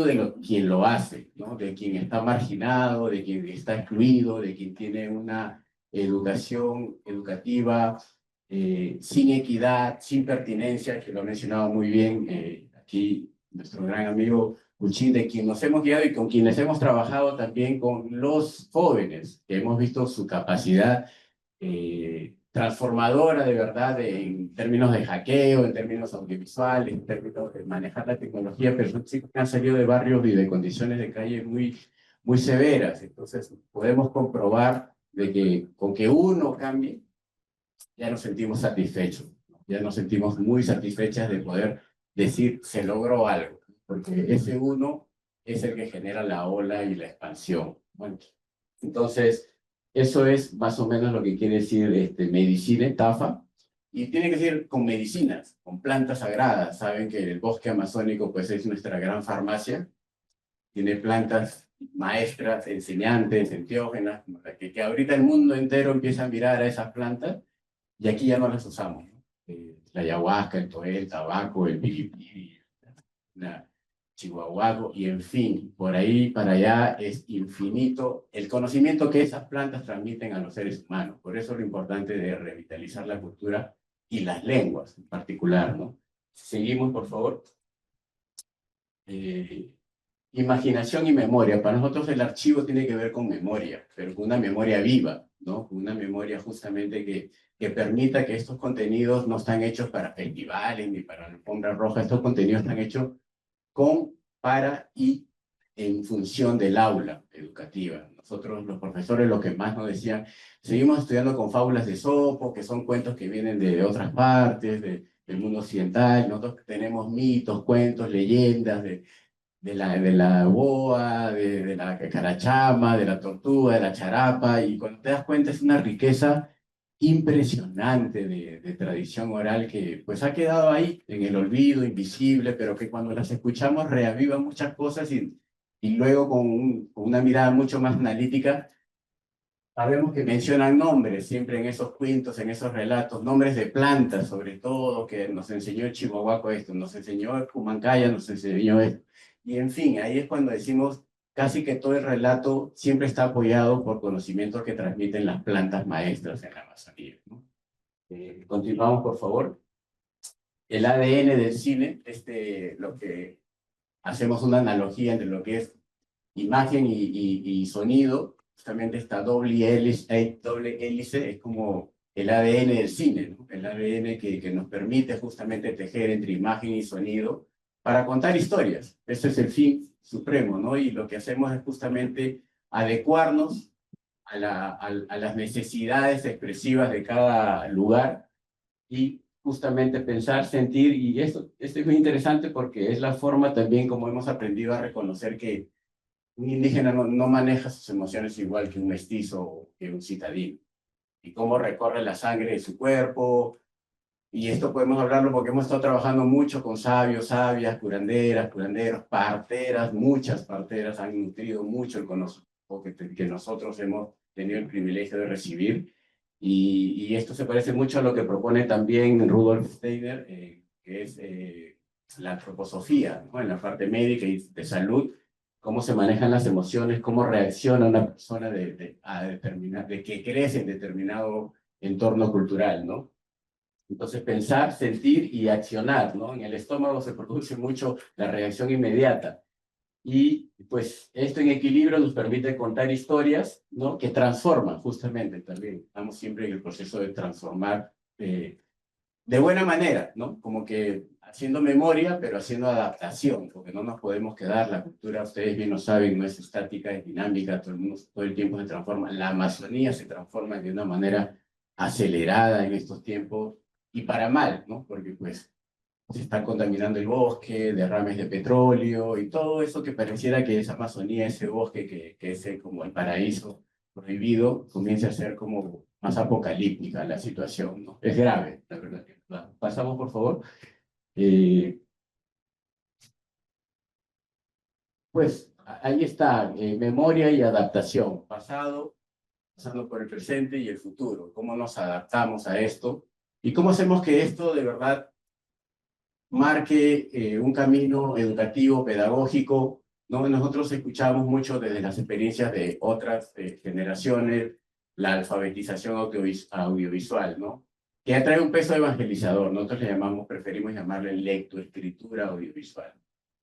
de quien lo hace, ¿no? De quien está marginado, de quien está excluido, de quien tiene una educación educativa sin equidad, sin pertinencia, que lo ha mencionado muy bien aquí nuestro gran amigo Uchín, de quien nos hemos guiado y con quienes hemos trabajado también con los jóvenes, que hemos visto su capacidad transformadora de verdad en términos de hackeo, en términos audiovisuales, en términos de manejar la tecnología, pero son chicos que han salido de barrios y de condiciones de calle muy severas. Entonces podemos comprobar de que con que uno cambie, ya nos sentimos satisfechos, ¿no? Ya nos sentimos muy satisfechas de poder decir se logró algo, porque ese uno es el que genera la ola y la expansión. Bueno, entonces, eso es más o menos lo que quiere decir medicina, TAFA, y tiene que ver con medicinas, con plantas sagradas. Saben que el bosque amazónico pues es nuestra gran farmacia, tiene plantas maestras, enseñantes, enteógenas, que ahorita el mundo entero empieza a mirar a esas plantas y aquí ya no las usamos, ¿no? La ayahuasca, el toé, el tabaco, el piripiri, la chihuahuaco, y en fin, por ahí para allá es infinito el conocimiento que esas plantas transmiten a los seres humanos. Por eso lo importante de revitalizar la cultura y las lenguas en particular, ¿no? Seguimos, por favor. Imaginación y memoria. Para nosotros el archivo tiene que ver con memoria, pero con una memoria viva, ¿no? Con una memoria justamente que permita que estos contenidos no están hechos para festivales ni para la alfombra roja. Estos contenidos están hechos con, para y en función del aula educativa. Nosotros, los profesores, lo que más nos decían, seguimos estudiando con fábulas de Esopo, que son cuentos que vienen de otras partes, del mundo occidental. Nosotros tenemos mitos, cuentos, leyendas de la boa, de la carachama, de la tortuga, de la charapa, y cuando te das cuenta es una riqueza impresionante de tradición oral que pues ha quedado ahí en el olvido, invisible, pero que cuando las escuchamos reaviva muchas cosas y luego con una mirada mucho más analítica, sabemos que mencionan nombres siempre en esos cuentos, en esos relatos, nombres de plantas sobre todo, que nos enseñó el Chihuahuaco esto, nos enseñó el Cumancaya, nos enseñó esto. Y en fin, ahí es cuando decimos casi que todo el relato siempre está apoyado por conocimientos que transmiten las plantas maestras en la Amazonía, ¿no? Continuamos, por favor. El ADN del cine, lo que hacemos una analogía entre lo que es imagen y sonido, justamente esta doble hélice es como el ADN del cine, ¿no? El ADN que nos permite justamente tejer entre imagen y sonido para contar historias. Ese es el fin supremo, ¿no? Y lo que hacemos es justamente adecuarnos a las necesidades expresivas de cada lugar y justamente pensar, sentir, y esto es muy interesante porque es la forma también como hemos aprendido a reconocer que un indígena no maneja sus emociones igual que un mestizo o que un citadino. Y cómo recorre la sangre de su cuerpo. Y esto podemos hablarlo porque hemos estado trabajando mucho con sabios, sabias, curanderas, curanderos, parteras. Muchas parteras han nutrido mucho el conocimiento que nosotros hemos tenido el privilegio de recibir. Y esto se parece mucho a lo que propone también Rudolf Steiner, que es la antroposofía, ¿no? En la parte médica y de salud, cómo se manejan las emociones, cómo reacciona una persona de que crece en determinado entorno cultural, ¿no? Entonces, pensar, sentir y accionar, ¿no? En el estómago se produce mucho la reacción inmediata. Y pues esto en equilibrio nos permite contar historias, ¿no? Que transforman justamente también. Estamos siempre en el proceso de transformar de buena manera, ¿no? Como que haciendo memoria, pero haciendo adaptación, porque no nos podemos quedar. La cultura, ustedes bien lo saben, no es estática, es dinámica, todo el mundo todo el tiempo se transforma. La Amazonía se transforma de una manera acelerada en estos tiempos y para mal, ¿no? Porque pues se está contaminando el bosque, derrames de petróleo y todo eso que pareciera que es Amazonía, ese bosque que es como el paraíso prohibido, comienza a ser como más apocalíptica la situación, ¿no? Es grave, la verdad. Pasamos, por favor. Pues ahí está, memoria y adaptación, pasado, pasando por el presente y el futuro, cómo nos adaptamos a esto y cómo hacemos que esto de verdad marque un camino educativo, pedagógico, ¿no? Nosotros escuchamos mucho desde las experiencias de otras generaciones la alfabetización audiovisual, ¿no? Que atrae un peso evangelizador. Nosotros le llamamos, preferimos llamarle lectoescritura audiovisual.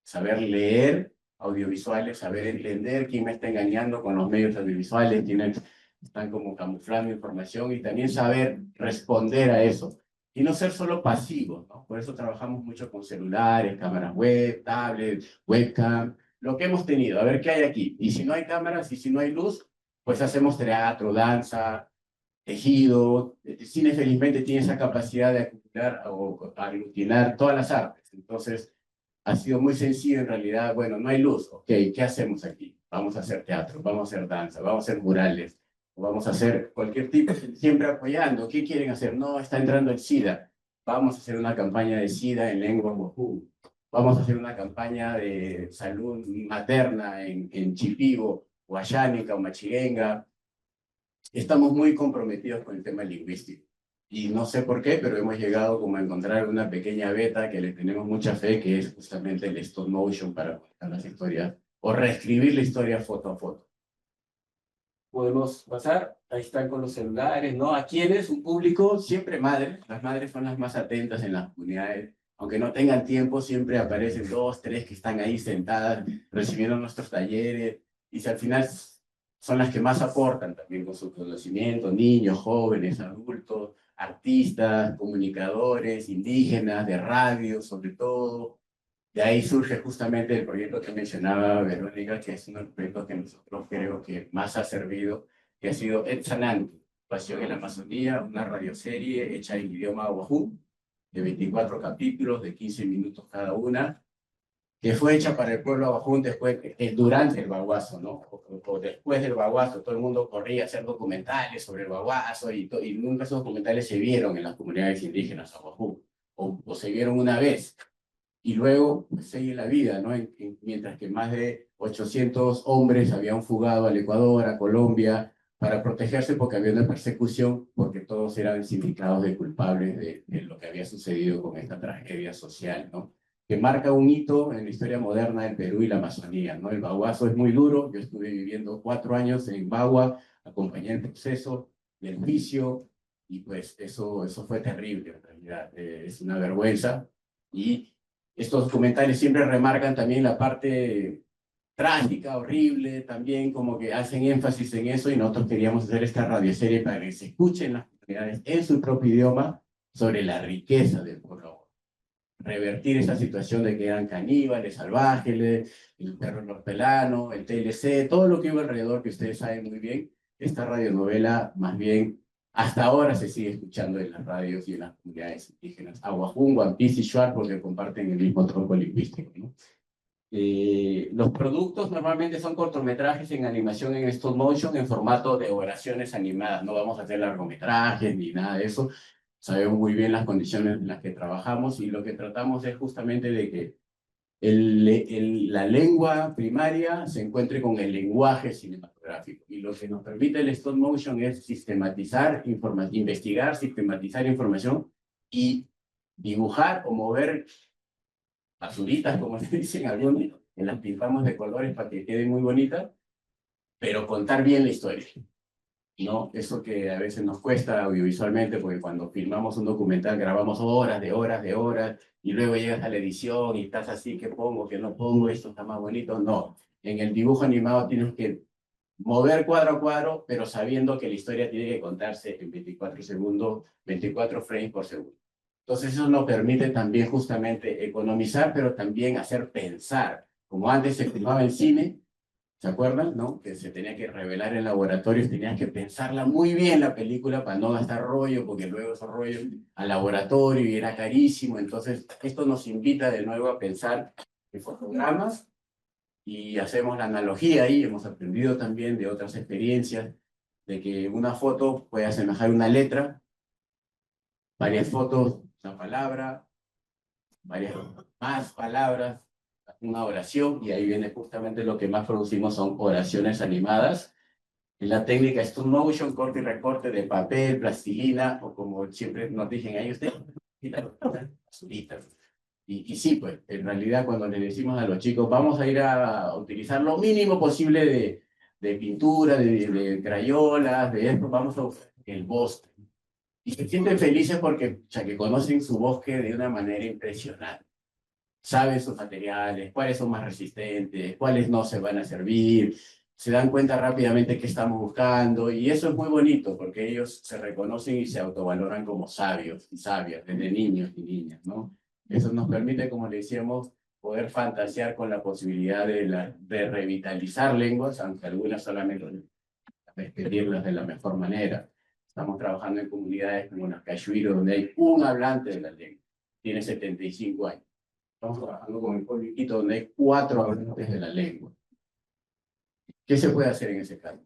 Saber leer audiovisuales, saber entender quién me está engañando con los medios audiovisuales, quiénes están como camuflando información y también saber responder a eso y no ser solo pasivos, ¿no? Por eso trabajamos mucho con celulares, cámaras web, tablets, webcam, lo que hemos tenido, a ver qué hay aquí. Y si no hay cámaras y si no hay luz, pues hacemos teatro, danza, tejido. El cine felizmente tiene esa capacidad de acumular o aglutinar todas las artes. Entonces, ha sido muy sencillo en realidad. Bueno, no hay luz, ok, ¿qué hacemos aquí? Vamos a hacer teatro, vamos a hacer danza, vamos a hacer murales, vamos a hacer cualquier tipo, siempre apoyando. ¿Qué quieren hacer? No, está entrando el SIDA. Vamos a hacer una campaña de SIDA en lengua Wahoo. Vamos a hacer una campaña de salud materna en Chipibo, Huayánica o Machiguenga. Estamos muy comprometidos con el tema lingüístico. Y no sé por qué, pero hemos llegado como a encontrar una pequeña beta que le tenemos mucha fe, que es justamente el stop motion para contar las historias o reescribir la historia foto a foto. Podemos pasar, ahí están con los celulares, ¿no? ¿A quiénes? Un público, siempre madres. Las madres son las más atentas en las comunidades. Aunque no tengan tiempo, siempre aparecen 2, 3 que están ahí sentadas recibiendo nuestros talleres. Y si al final son las que más aportan también con su conocimiento, niños, jóvenes, adultos, artistas, comunicadores, indígenas, de radio sobre todo. De ahí surge justamente el proyecto que mencionaba Verónica, que es uno de los proyectos que nosotros creo que más ha servido, que ha sido Etsanantu, Pasión en la Amazonía, una radioserie hecha en idioma wahoo, de 24 capítulos, de 15 minutos cada una, que fue hecha para el pueblo wahoo después, durante el baguazo, ¿no? O después del baguazo, todo el mundo corría a hacer documentales sobre el baguazo y nunca esos documentales se vieron en las comunidades indígenas wahoo, o se vieron una vez. Y luego pues, sigue la vida, ¿no? Mientras que más de 800 hombres habían fugado al Ecuador, a Colombia, para protegerse porque había una persecución, porque todos eran sindicados de culpables de lo que había sucedido con esta tragedia social, ¿no? Que marca un hito en la historia moderna del Perú y la Amazonía, ¿no? El baguazo es muy duro. Yo estuve viviendo 4 años en Bagua, acompañé el proceso del juicio, y pues eso fue terrible, en realidad. Es una vergüenza. Y estos documentales siempre remarcan también la parte trágica, horrible, también como que hacen énfasis en eso, y nosotros queríamos hacer esta radioserie para que se escuchen las comunidades en su propio idioma sobre la riqueza del pueblo. Revertir esa situación de que eran caníbales, salvajes, el perro en los pelanos, el TLC, todo lo que iba alrededor, que ustedes saben muy bien. Esta radionovela más bien hasta ahora se sigue escuchando en las radios y en las comunidades indígenas. Aguajún, Guampis y Shuar, porque comparten el mismo tronco lingüístico, ¿no? Los productos normalmente son cortometrajes en animación en stop motion en formato de oraciones animadas. No vamos a hacer largometrajes ni nada de eso. Sabemos muy bien las condiciones en las que trabajamos, y lo que tratamos es justamente de que la lengua primaria se encuentre con el lenguaje cinematográfico. Y lo que nos permite el stop motion es sistematizar investigar, sistematizar información y dibujar o mover azuritas, como se dicen algunos, que las pintamos de colores para que queden muy bonitas, pero contar bien la historia, ¿no? Eso que a veces nos cuesta audiovisualmente, porque cuando filmamos un documental grabamos horas, y luego llegas a la edición y estás así, ¿qué pongo, qué no pongo? Esto está más bonito. No, en el dibujo animado tienes que mover cuadro a cuadro, pero sabiendo que la historia tiene que contarse en 24 segundos, 24 frames por segundo. Entonces eso nos permite también justamente economizar, pero también hacer pensar. Como antes se filmaba en cine, ¿se acuerdan? ¿No? Que se tenía que revelar en laboratorios, tenías que pensarla muy bien la película para no gastar rollo, porque luego esos rollos al laboratorio y era carísimo. Entonces esto nos invita de nuevo a pensar en fotogramas, y hacemos la analogía ahí. Hemos aprendido también de otras experiencias de que una foto puede asemejar una letra, varias fotos una palabra, varias más palabras, una oración, y ahí viene justamente lo que más producimos, son oraciones animadas. la técnica stop motion, corte y recorte de papel, plastilina, o como siempre nos dicen ahí ustedes, basuritas. Y sí, pues, en realidad cuando le decimos a los chicos, vamos a ir a utilizar lo mínimo posible de pintura, de crayolas, de esto, vamos a usar el bosque. Y se sienten felices porque ya que conocen su bosque de una manera impresionante. Saben sus materiales, cuáles son más resistentes, cuáles no se van a servir, se dan cuenta rápidamente qué estamos buscando, y eso es muy bonito porque ellos se reconocen y se autovaloran como sabios y sabias, desde niños y niñas, ¿no? Eso nos permite, como le decíamos, poder fantasear con la posibilidad de revitalizar lenguas, aunque algunas solamente despedirlas de la mejor manera. Estamos trabajando en comunidades como las Cachuiro, donde hay un hablante de la lengua, tiene 75 años. Estamos trabajando con el pueblo Iquitos, donde hay 4 hablantes de la lengua. ¿Qué se puede hacer en ese caso?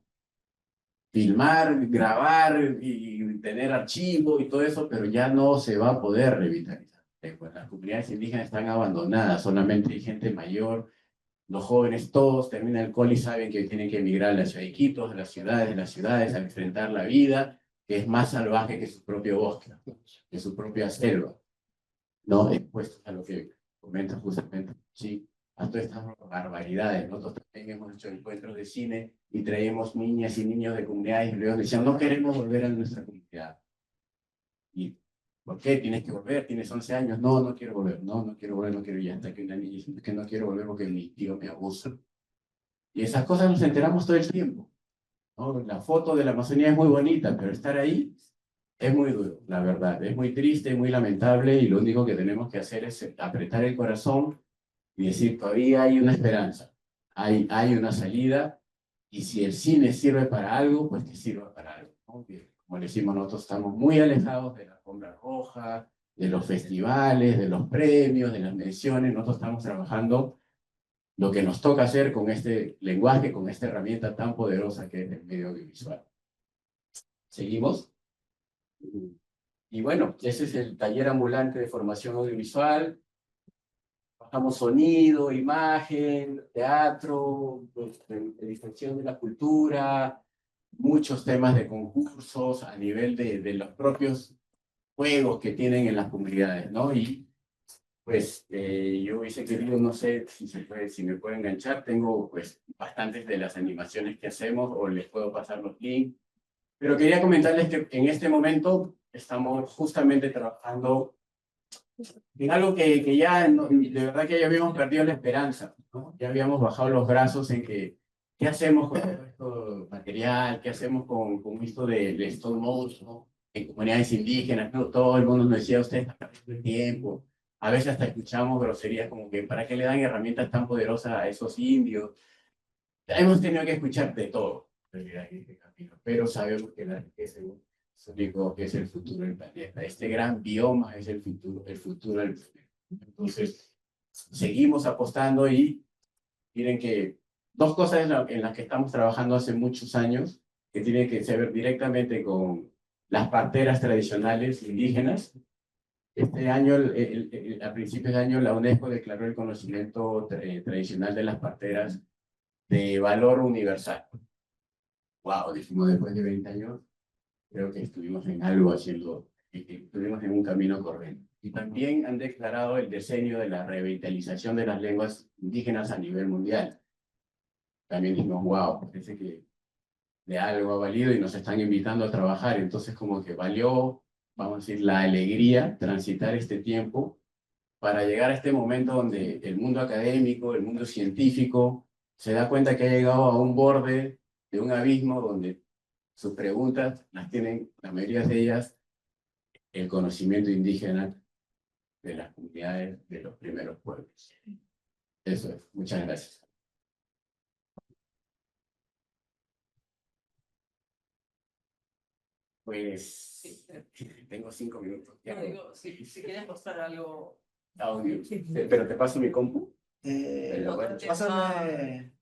Filmar, grabar y tener archivos y todo eso, pero ya no se va a poder revitalizar. Las comunidades indígenas están abandonadas, solamente hay gente mayor, los jóvenes todos terminan el cole y saben que tienen que emigrar a la ciudad de Iquitos, de las ciudades, a enfrentar la vida, que es más salvaje que su propio bosque, que su propia selva, ¿no? Expuestos a lo que comenta justamente, sí, a todas estas barbaridades. Nosotros también hemos hecho encuentros de cine y traemos niñas y niños de comunidades y luego decían, no queremos volver a nuestra comunidad. ¿Y por qué? Tienes que volver, tienes 11 años, no, no quiero volver, no quiero volver, no quiero ir. Hasta que una niña dice, que no quiero volver porque mi tío me abusa. Y esas cosas nos enteramos todo el tiempo, ¿no? La foto de la Amazonía es muy bonita, pero estar ahí es muy duro, la verdad. Es muy triste, muy lamentable, y lo único que tenemos que hacer es apretar el corazón y decir, todavía hay una esperanza, hay una salida, y si el cine sirve para algo, pues que sirva para algo, ¿no? Como decimos, nosotros estamos muy alejados de la alfombra roja, de los festivales, de los premios, de las menciones. Nosotros estamos trabajando lo que nos toca hacer con este lenguaje, con esta herramienta tan poderosa que es el medio audiovisual. ¿Seguimos? Y bueno, ese es el taller ambulante de formación audiovisual. Trabajamos sonido, imagen, teatro, difusión de la cultura, muchos temas de concursos a nivel de los propios juegos que tienen en las comunidades, ¿no? Y pues yo hubiese querido, no sé si me puede enganchar, tengo pues bastantes de las animaciones que hacemos, o les puedo pasar los links, pero quería comentarles que en este momento estamos justamente trabajando en algo que ya, de verdad que ya habíamos perdido la esperanza, ¿no? Ya habíamos bajado los brazos en que, ¿qué hacemos con todo esto material? ¿Qué hacemos con esto de stop motion, ¿no? En comunidades indígenas, ¿no? Todo el mundo nos decía, ustedes están perdiendo el tiempo. A veces hasta escuchamos groserías como que, ¿para qué le dan herramientas tan poderosas a esos indios? Hemos tenido que escuchar de todo, en realidad, en este camino, pero sabemos que la riqueza es el futuro del planeta. Este gran bioma es el futuro del planeta. Entonces, seguimos apostando, y miren que 2 cosas en las que estamos trabajando hace muchos años, que tienen que ver directamente con las parteras tradicionales indígenas. Este año, a principios de año, la UNESCO declaró el conocimiento tradicional de las parteras de valor universal. Wow, dijimos, después de 20 años, creo que estuvimos en algo haciendo, estuvimos en un camino correcto. Y también han declarado el decenio de la revitalización de las lenguas indígenas a nivel mundial. También dijimos, wow, parece que de algo ha valido y nos están invitando a trabajar. Entonces, como que valió, vamos a decir, la alegría transitar este tiempo para llegar a este momento donde el mundo académico, el mundo científico, se da cuenta que ha llegado a un borde de un abismo donde sus preguntas las tienen, la mayoría de ellas, el conocimiento indígena de las comunidades de los primeros pueblos. Eso es. Muchas gracias. Pues tengo 5 minutos. No, digo, si quieres mostrar algo. Audio. Pero te paso mi compu. Pásame.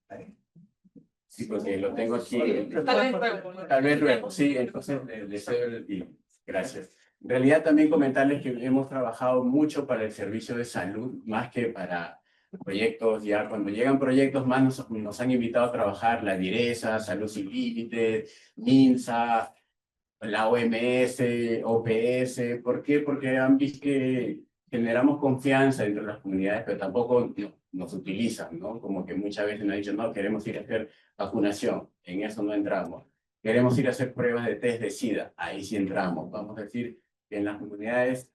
Sí, porque lo tengo aquí. Tal vez luego. Sí, entonces les cedo gracias. En realidad también comentarles que hemos trabajado mucho para el servicio de salud, más que para proyectos, ya cuando llegan proyectos más nos han invitado a trabajar la DIRESA, Salud Sin Límites, MINSA, la OMS, OPS. ¿Por qué? Porque han visto que generamos confianza entre las comunidades, pero tampoco nos utilizan, ¿no? Como que muchas veces nos han dicho, no, queremos ir a hacer vacunación, en eso no entramos. Queremos ir a hacer pruebas de test de SIDA, ahí sí entramos. Vamos a decir que en las comunidades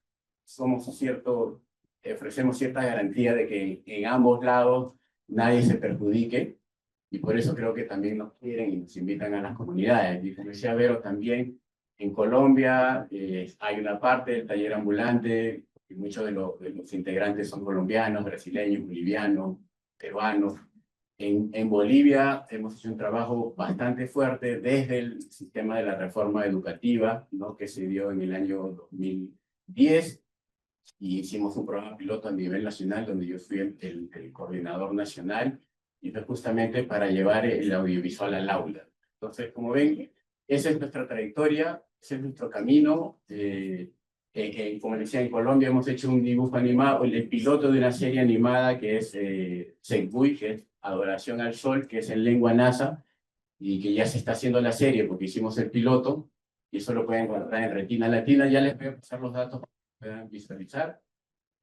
ofrecemos cierta garantía de que en ambos lados nadie se perjudique, y por eso creo que también nos quieren y nos invitan a las comunidades. Y como decía Vero, también en Colombia hay una parte del taller ambulante, y muchos de los integrantes son colombianos, brasileños, bolivianos, peruanos. En Bolivia hemos hecho un trabajo bastante fuerte desde el sistema de la reforma educativa, ¿no?, que se dio en el año 2010, y hicimos un programa piloto a nivel nacional donde yo fui el coordinador nacional, y fue justamente para llevar el audiovisual al aula. Entonces, como ven, esa es nuestra trayectoria, ese es nuestro camino. Como les decía, en Colombia hemos hecho un dibujo animado, el piloto de una serie animada que es Senguy, que es Adoración al Sol, que es en lengua nasa, y que ya se está haciendo la serie porque hicimos el piloto, y eso lo pueden encontrar en Retina Latina. Ya les voy a pasar los datos para que puedan visualizar.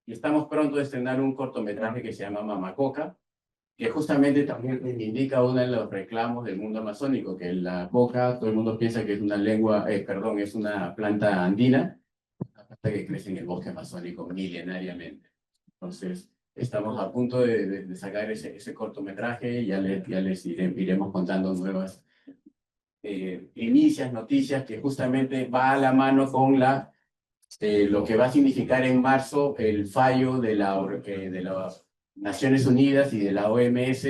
Y estamos pronto de estrenar un cortometraje que se llama Mamacoca, que justamente también indica uno de los reclamos del mundo amazónico, que la coca, todo el mundo piensa que es una es una planta andina, una planta que crece en el bosque amazónico milenariamente. Entonces, estamos a punto de sacar ese cortometraje, y ya les iremos contando nuevas primicias, noticias, que justamente va a la mano con lo que va a significar en marzo el fallo de las Naciones Unidas y de la OMS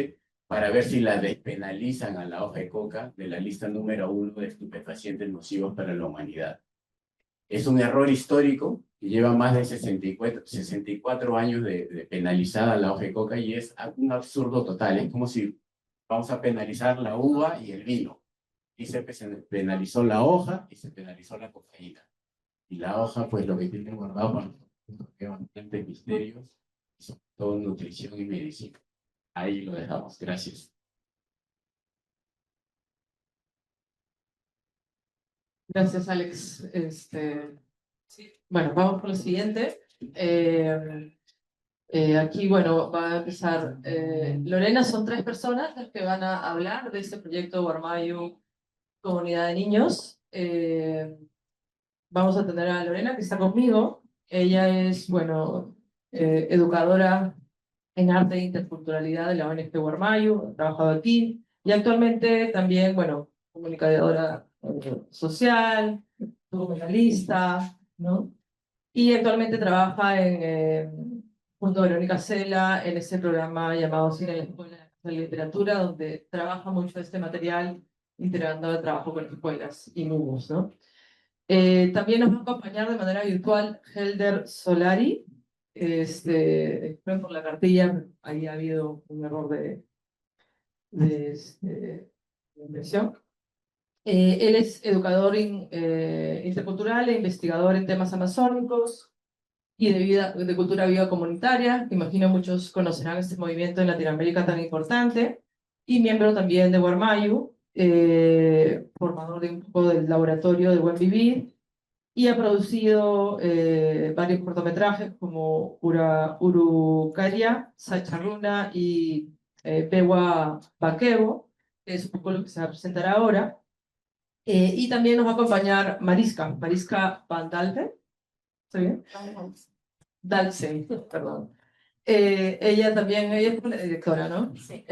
para ver si la despenalizan a la hoja de coca de la lista número 1 de estupefacientes nocivos para la humanidad. Es un error histórico que lleva más de 64 años de penalizada la hoja de coca, y es un absurdo total. Es como si vamos a penalizar la uva y el vino. Y se penalizó la hoja y se penalizó la cocaína. Y la hoja, pues lo que tiene guardado para nosotros, que bastantes misterios, y sobre todo nutrición y medicina. Ahí lo dejamos. Gracias. Gracias, Alex. Sí. Bueno, vamos por lo siguiente. Aquí, bueno, va a empezar Lorena. Son 3 personas las que van a hablar de este proyecto Guarmayu Comunidad de Niños. Vamos a tener a Lorena, que está conmigo. Ella es, bueno, educadora en arte e interculturalidad de la ONG Guarmayu, ha trabajado aquí, y actualmente también, bueno, comunicadora social, documentalista, ¿no? Y actualmente trabaja junto a Verónica Cela en ese programa llamado Cine en la Escuela de Literatura, donde trabaja mucho este material, integrando el trabajo con escuelas y MUGOS, ¿no? También nos va a acompañar de manera virtual Helder Solari. Espero por la cartilla, ahí ha habido un error de impresión. Él es educador intercultural e investigador en temas amazónicos y de cultura viva comunitaria. Imagino muchos conocerán este movimiento en Latinoamérica tan importante, y miembro también de Guarmayu, formador de un poco del laboratorio de Buen Vivir, y ha producido varios cortometrajes como Urucaria, Sacharruna y Pewa Baquevo, que es un poco lo que se va a presentar ahora. Y también nos va a acompañar Mariska Van Dalven. ¿Está bien? Dalsen, perdón. Ella es la directora, ¿no? Sí.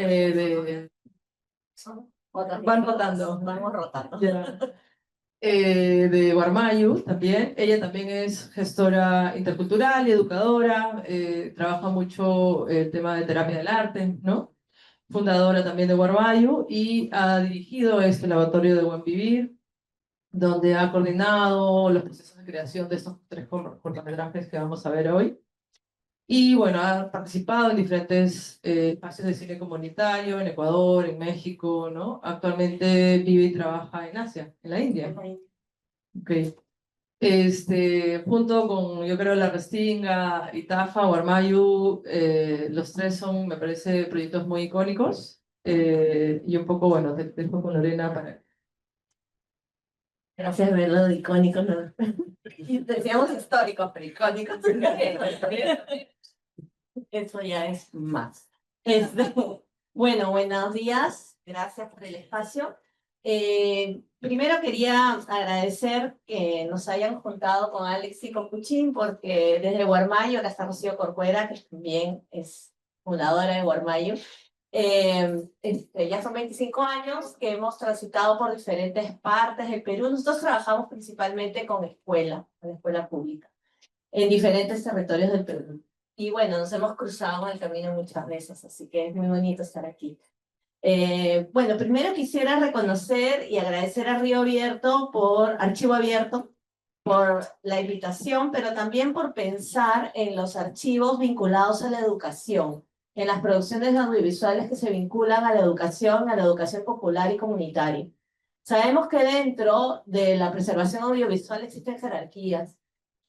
Van rotando. Vamos rotando. Ya. De Guarmayu también. Ella también es gestora intercultural y educadora, trabaja mucho el tema de terapia del arte, ¿no? Fundadora también de Guarmayu, y ha dirigido este laboratorio de Buen Vivir, donde ha coordinado los procesos de creación de estos 3 cortometrajes que vamos a ver hoy. Y bueno, ha participado en diferentes espacios de cine comunitario, en Ecuador, en México, ¿no? Actualmente vive y trabaja en Asia, en la India. Ok. Junto con, yo creo, La Restinga, Itafa, Guarmayu, los tres son, me parece, proyectos muy icónicos. Y un poco, bueno, te dejo con Lorena para... Gracias, verlo de icónico, ¿no? Decíamos históricos, pero icónicos. Eso ya es más. Bueno, buenos días. Gracias por el espacio. Primero quería agradecer que nos hayan juntado con Alex y con Puchín, porque desde Guarmayo, acá está Rocío Corcuera, que también es fundadora de Guarmayo. Ya son 25 años que hemos transitado por diferentes partes del Perú. Nosotros trabajamos principalmente con la escuela pública, en diferentes territorios del Perú. Y bueno, nos hemos cruzado en el camino muchas veces, así que es muy bonito estar aquí. Bueno, primero quisiera reconocer y agradecer a Río Abierto por Archivo Abierto, por la invitación, pero también por pensar en los archivos vinculados a la educación, en las producciones audiovisuales que se vinculan a la educación popular y comunitaria. Sabemos que dentro de la preservación audiovisual existen jerarquías,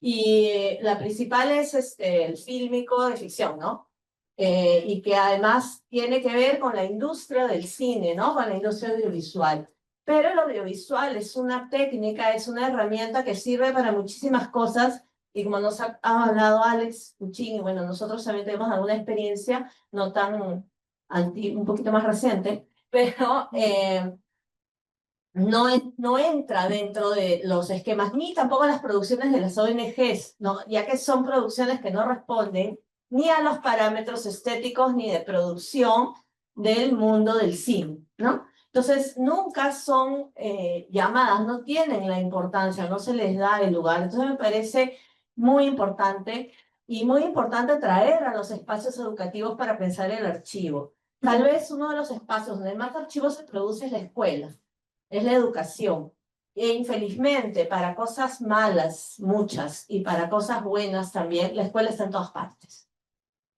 y la principal es el fílmico de ficción, ¿no? Y que además tiene que ver con la industria del cine, ¿no? Con la industria audiovisual. Pero el audiovisual es una técnica, es una herramienta que sirve para muchísimas cosas, y como nos ha hablado Alex Puchín, y bueno, nosotros también tenemos alguna experiencia, no tan un poquito más reciente, pero no entra dentro de los esquemas, ni tampoco las producciones de las ONGs, ¿no? Ya que son producciones que no responden ni a los parámetros estéticos ni de producción del mundo del cine, ¿no? Entonces, nunca son llamadas, no tienen la importancia, no se les da el lugar. Entonces, me parece muy importante, y muy importante traer a los espacios educativos para pensar el archivo. Tal vez uno de los espacios donde más archivo se produce es la escuela, es la educación. E infelizmente, para cosas malas, muchas, y para cosas buenas también, la escuela está en todas partes.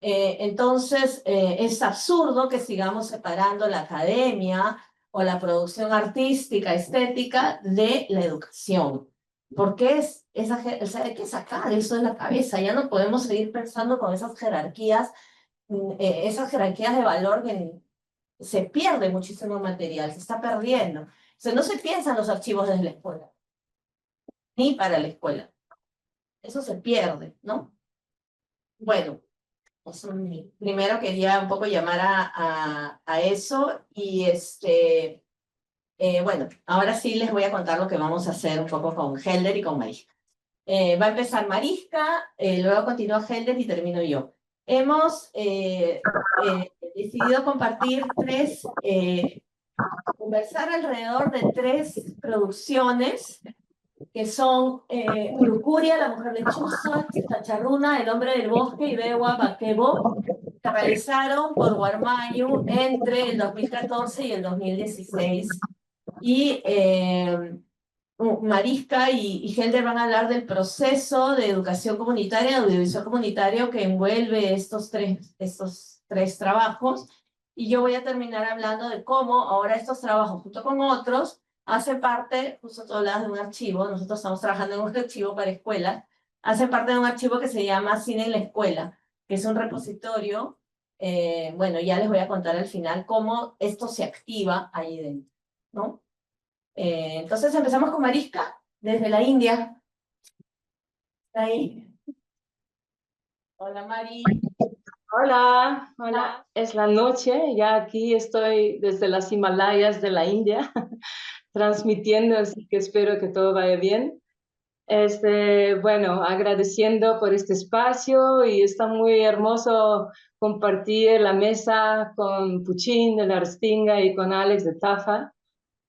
Entonces, es absurdo que sigamos separando la academia o la producción artística, estética, de la educación. Porque hay que sacar eso de la cabeza. Ya no podemos seguir pensando con esas jerarquías de valor, que se pierde muchísimo material, se está perdiendo. O sea, no se piensan los archivos desde la escuela, ni para la escuela. Eso se pierde, ¿no? Bueno, primero quería un poco llamar a eso, y bueno, ahora sí les voy a contar lo que vamos a hacer un poco con Helder y con Mariska. Va a empezar Mariska, luego continúa Helder y termino yo. Hemos decidido compartir conversar alrededor de 3 producciones que son Urucuria, La Mujer Lechuza, Chacharruna, El Hombre del Bosque y Bewa Baquebo, que realizaron por Guarmayu entre el 2014 y el 2016. Y Mariska y Helder van a hablar del proceso de educación comunitaria, de audiovisual comunitario, que envuelve estos tres trabajos. Y yo voy a terminar hablando de cómo ahora estos trabajos, junto con otros, hacen parte, justo tú hablas de un archivo, nosotros estamos trabajando en un archivo para escuelas, hacen parte de un archivo que se llama Cine en la Escuela, que es un repositorio. Bueno, ya les voy a contar al final cómo esto se activa ahí dentro, ¿no? Entonces empezamos con Mariska, desde la India. ¿Está ahí? Hola, Mari. Hola, hola. Es la noche, ya aquí estoy desde las Himalayas de la India, transmitiendo, así que espero que todo vaya bien. Bueno, agradeciendo por este espacio, y está muy hermoso compartir la mesa con Puchín de La Restinga y con Alex de Tafa,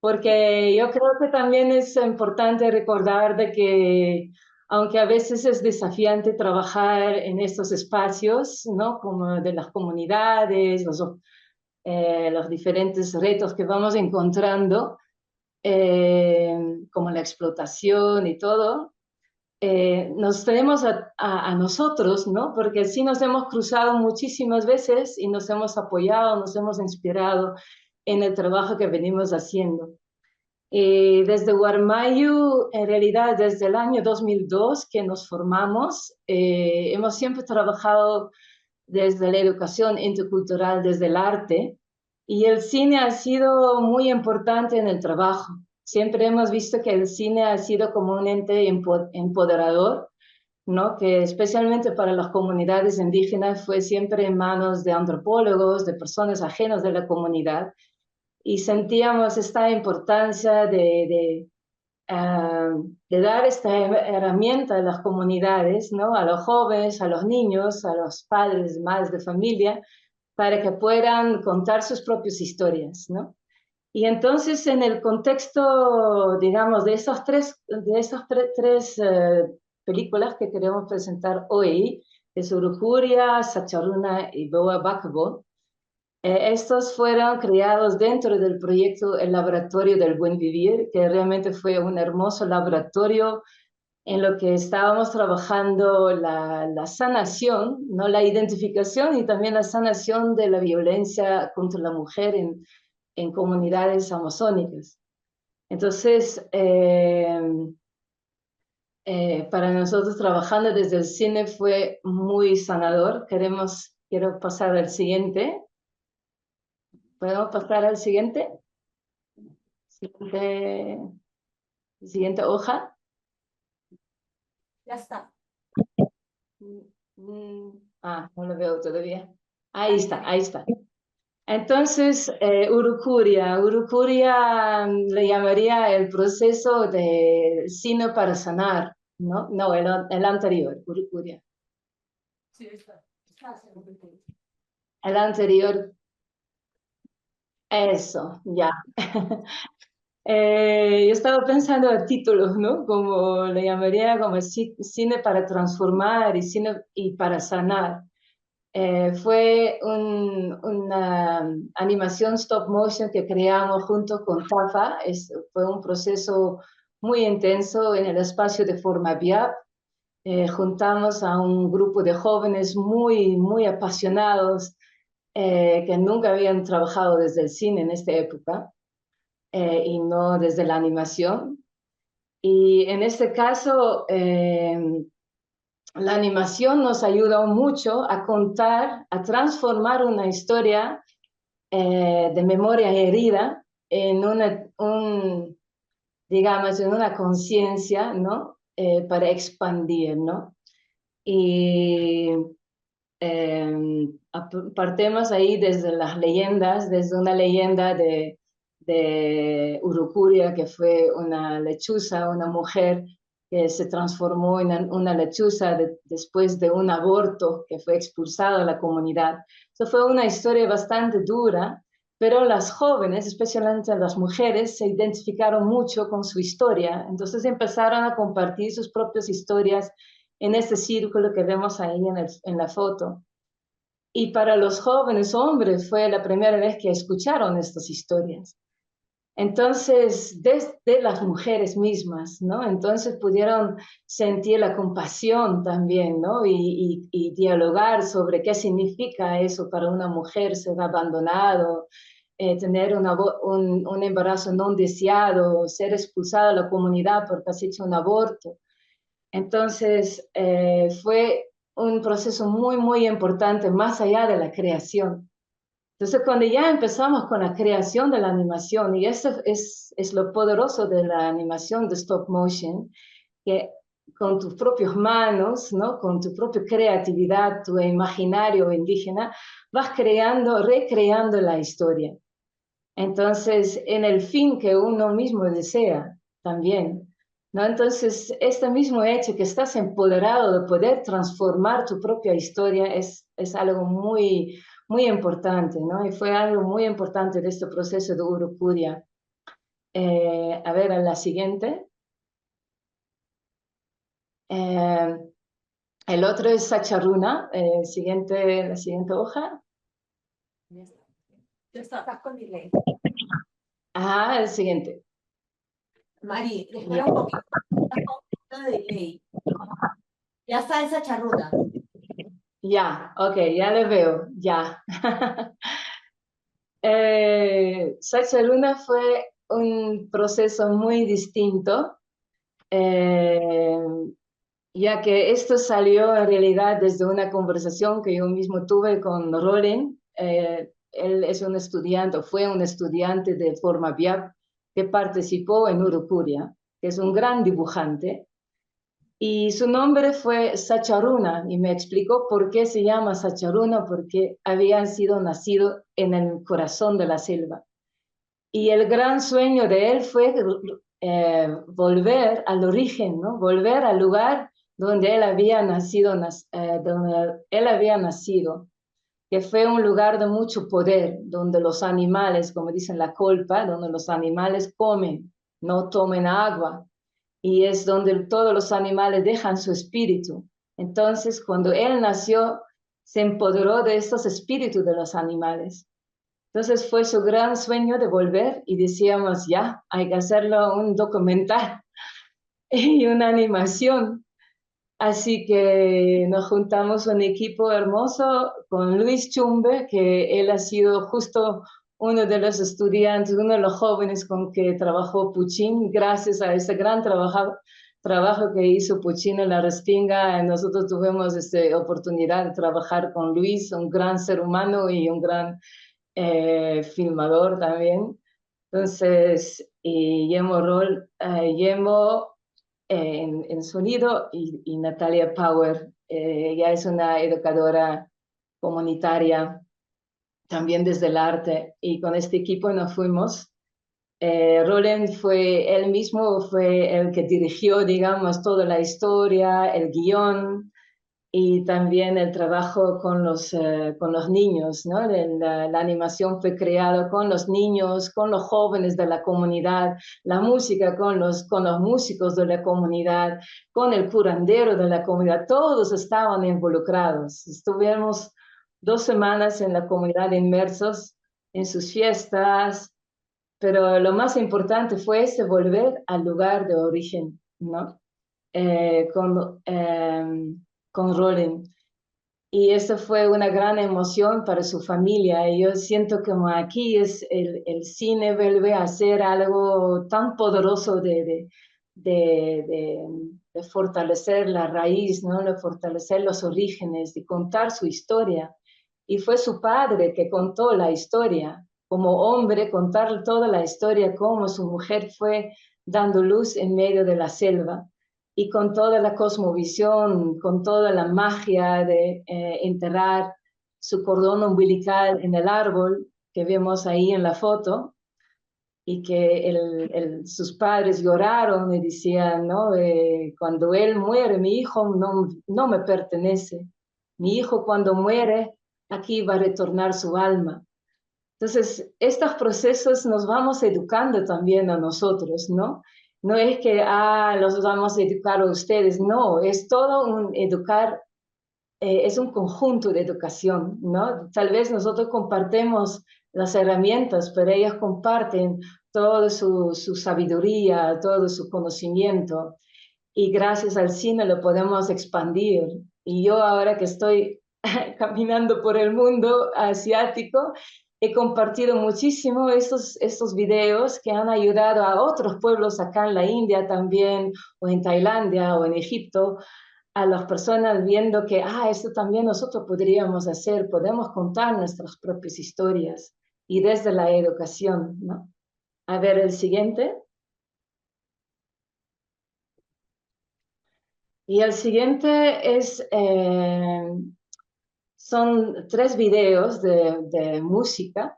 porque yo creo que también es importante recordar de que, aunque a veces es desafiante trabajar en estos espacios, ¿no? Como de las comunidades, los diferentes retos que vamos encontrando, como la explotación y todo, nos tenemos a nosotros, ¿no? Porque sí nos hemos cruzado muchísimas veces y nos hemos apoyado, nos hemos inspirado en el trabajo que venimos haciendo. Y desde Guarmayu, en realidad desde el año 2002 que nos formamos, hemos siempre trabajado desde la educación intercultural, desde el arte, y el cine ha sido muy importante en el trabajo. Siempre hemos visto que el cine ha sido como un ente empoderador, ¿no? Que especialmente para las comunidades indígenas fue siempre en manos de antropólogos, de personas ajenas de la comunidad, y sentíamos esta importancia de dar esta herramienta a las comunidades, ¿no? A los jóvenes, a los niños, a los padres, madres de familia, para que puedan contar sus propias historias, ¿no? Y entonces en el contexto, digamos, de esas tres películas que queremos presentar hoy, de Urukuria, Sacharuna y Boa Bakabo, estos fueron creados dentro del proyecto El Laboratorio del Buen Vivir, que realmente fue un hermoso laboratorio en lo que estábamos trabajando la sanación, ¿no? La identificación y también la sanación de la violencia contra la mujer en comunidades amazónicas. Entonces, para nosotros trabajando desde el cine fue muy sanador. Quiero pasar al siguiente. ¿Podemos pasar al siguiente? Siguiente hoja. Ya está. No lo veo todavía. Ahí está. Entonces, Urukuria le llamaría el proceso de cine para sanar, ¿no? No, el anterior, Urukuria. Sí, está. El anterior. Eso, ya. Yo estaba pensando en títulos, ¿no? Como le llamaría como cine para transformar y cine y para sanar. Fue una animación stop motion que creamos junto con TAFA. Fue un proceso muy intenso en el espacio de Forma Viap. Juntamos a un grupo de jóvenes muy apasionados que nunca habían trabajado desde el cine en esta época y no desde la animación. Y en este caso, la animación nos ayudó mucho a contar, a transformar una historia de memoria herida en digamos, en una conciencia, ¿no? Para expandir, ¿no? Y partemos ahí desde las leyendas, desde una leyenda de Urukuria, que fue una lechuza, una mujer que se transformó en una lechuza después de un aborto, que fue expulsado de la comunidad. Eso fue una historia bastante dura, pero las jóvenes, especialmente las mujeres, se identificaron mucho con su historia, entonces empezaron a compartir sus propias historias en este círculo que vemos ahí en la foto. Y para los jóvenes hombres fue la primera vez que escucharon estas historias. Entonces, desde las mujeres mismas, ¿no? Entonces pudieron sentir la compasión también, ¿no? Y dialogar sobre qué significa eso para una mujer ser abandonado, tener un embarazo no deseado, ser expulsada de la comunidad porque has hecho un aborto. Entonces, fue un proceso muy importante, más allá de la creación. Entonces, cuando ya empezamos con la creación de la animación, y eso es lo poderoso de la animación de stop motion, que con tus propias manos, ¿no? Con tu propia creatividad, tu imaginario indígena, vas recreando la historia. Entonces, en el fin que uno mismo desea también, ¿no? Entonces, este mismo hecho que estás empoderado de poder transformar tu propia historia es algo muy importante, ¿no? Y fue algo muy importante de este proceso de Urukuria. A ver, a la siguiente. El otro es Sacharuna, la siguiente hoja. Ya está con delay. Ajá, el siguiente. Mari, espera un poquito. Está con un poquito de delay. Ya está esa charruna. Ya, ok, ya le veo, ya. Sacharuna fue un proceso muy distinto, ya que esto salió en realidad desde una conversación que yo mismo tuve con Roland. Él es un estudiante, o fue un estudiante de Forma Viap que participó en Urucuria, que es un gran dibujante, y su nombre fue Sacharuna, y me explicó por qué se llama Sacharuna, porque había sido nacido en el corazón de la selva. Y el gran sueño de él fue volver al origen, ¿no? Volver al lugar donde él había nacido, que fue un lugar de mucho poder, donde los animales, como dicen la colpa, donde los animales comen, no tomen agua, y es donde todos los animales dejan su espíritu. Entonces, cuando él nació, se empoderó de estos espíritus de los animales. Entonces fue su gran sueño de volver y decíamos, ya, hay que hacerlo un documental y una animación. Así que nos juntamos un equipo hermoso con Luis Chumbe, que él ha sido justo uno de los estudiantes, uno de los jóvenes con que trabajó Puchín. Gracias a ese gran trabajo que hizo Puchín en la Restinga, nosotros tuvimos esta oportunidad de trabajar con Luis, un gran ser humano y un gran filmador también. Entonces, Yemo en sonido y Natalia Power, ella es una educadora comunitaria también desde el arte, y con este equipo nos fuimos. Roland él mismo fue el que dirigió, digamos, toda la historia, el guión, y también el trabajo con los niños, ¿no? La animación fue creada con los niños, con los jóvenes de la comunidad, la música con los músicos de la comunidad, con el curandero de la comunidad, todos estaban involucrados. Estuvimos 2 semanas en la comunidad inmersos en sus fiestas, pero lo más importante fue volver al lugar de origen, ¿no? Con Roland. Y eso fue una gran emoción para su familia. Y yo siento como aquí el cine vuelve a ser algo tan poderoso de fortalecer la raíz, ¿no? De fortalecer los orígenes, de contar su historia. Y fue su padre que contó la historia. Como hombre, contar toda la historia, cómo su mujer fue dando luz en medio de la selva, y con toda la cosmovisión, con toda la magia de enterrar su cordón umbilical en el árbol que vemos ahí en la foto, y que sus padres lloraron y decían, ¿no? Cuando él muere, mi hijo no me pertenece. Mi hijo cuando muere, aquí va a retornar su alma. Entonces, estos procesos nos vamos educando también a nosotros, ¿no? No es que, los vamos a educar a ustedes, no, es todo un educar, es un conjunto de educación, ¿no? Tal vez nosotros compartimos las herramientas, pero ellos comparten toda su sabiduría, todo su conocimiento, y gracias al cine lo podemos expandir. Y yo ahora que estoy caminando por el mundo asiático, he compartido muchísimo estos videos que han ayudado a otros pueblos acá en la India también, o en Tailandia, o en Egipto, a las personas viendo que, esto también nosotros podríamos hacer, podemos contar nuestras propias historias, y desde la educación, ¿no? A ver, el siguiente. Y el siguiente son 3 videos de música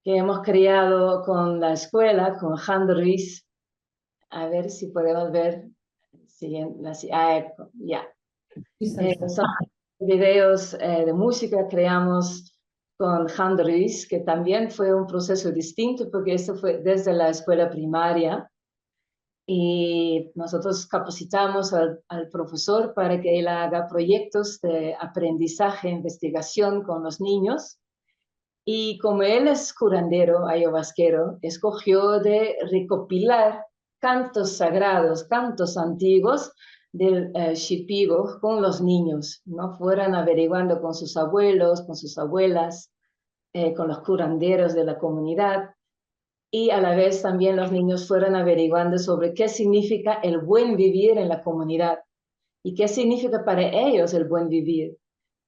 que hemos creado con la escuela, con Han Ruiz. A ver si podemos ver. Ya. Son videos de música que creamos con Han Ruiz, que también fue un proceso distinto, porque esto fue desde la escuela primaria. Y nosotros capacitamos al profesor para que él haga proyectos de aprendizaje e investigación con los niños. Y como él es curandero, ayahuasquero, escogió de recopilar cantos sagrados, cantos antiguos del Shipibo con los niños, ¿no? Fueran averiguando con sus abuelos, con sus abuelas, con los curanderos de la comunidad. y a la vez también los niños fueron averiguando sobre qué significa el buen vivir en la comunidad y qué significa para ellos el buen vivir.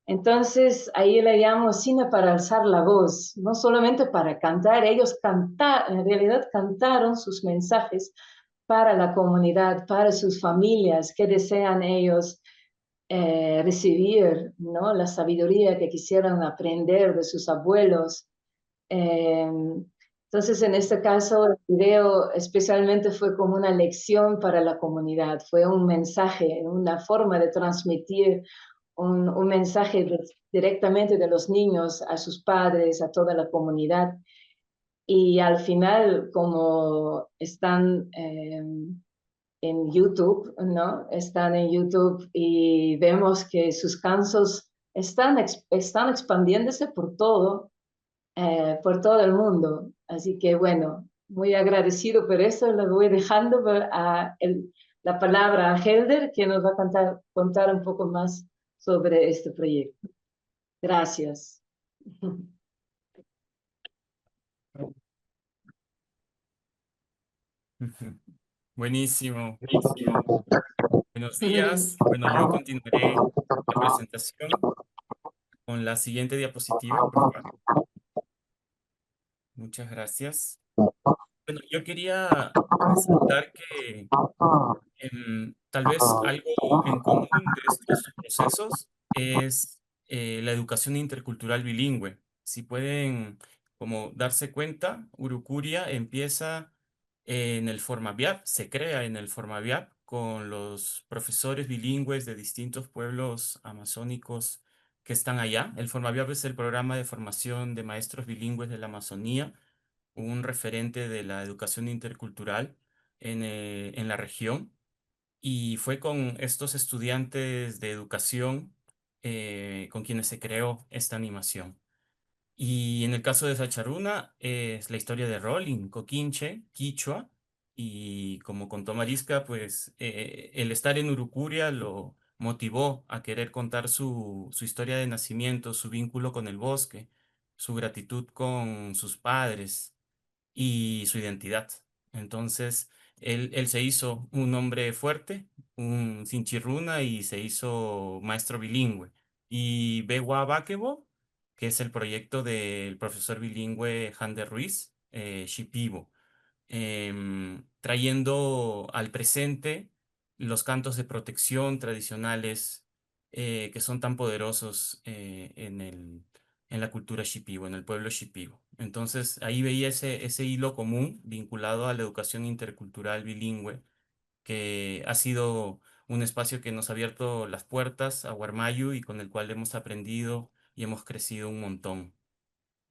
Entonces, ahí le llamo cine para alzar la voz, no solamente para cantar, ellos en realidad cantaron sus mensajes para la comunidad, para sus familias, que desean ellos recibir, ¿no? La sabiduría que quisieran aprender de sus abuelos. Entonces, en este caso, el video especialmente fue como una lección para la comunidad, fue un mensaje, una forma de transmitir un mensaje directamente de los niños a sus padres, a toda la comunidad. Y al final, como están en YouTube, ¿no? Están en YouTube y vemos que sus cansos están expandiéndose por todo el mundo. Así que bueno, muy agradecido por eso. Le voy dejando la palabra a Helder, que nos va a contar un poco más sobre este proyecto. Gracias. Buenísimo. Buenos días. Bueno, yo continuaré la presentación con la siguiente diapositiva, por favor. Muchas gracias. Bueno, yo quería resaltar que tal vez algo en común de estos procesos es la educación intercultural bilingüe. Si pueden como darse cuenta, Urucuria empieza en el Formaviap, se crea en el Formaviap con los profesores bilingües de distintos pueblos amazónicos que están allá. El Formaviap es el programa de formación de maestros bilingües de la Amazonía, un referente de la educación intercultural en la región. Y fue con estos estudiantes de educación con quienes se creó esta animación. Y en el caso de Sacharuna es la historia de Rolling, Coquinche, Quichua, y como contó Marisca, pues el estar en Urucuria lo motivó a querer contar su historia de nacimiento, su vínculo con el bosque, su gratitud con sus padres y su identidad. Entonces, él se hizo un hombre fuerte, un sinchirruna, y se hizo maestro bilingüe. Y Bewa Bakebo, que es el proyecto del profesor bilingüe Jander Ruiz, Shipibo, trayendo al presente los cantos de protección tradicionales que son tan poderosos en la cultura Shipibo, en el pueblo Shipibo. Entonces ahí veía ese hilo común vinculado a la educación intercultural bilingüe, que ha sido un espacio que nos ha abierto las puertas a Guarmayu y con el cual hemos aprendido y hemos crecido un montón.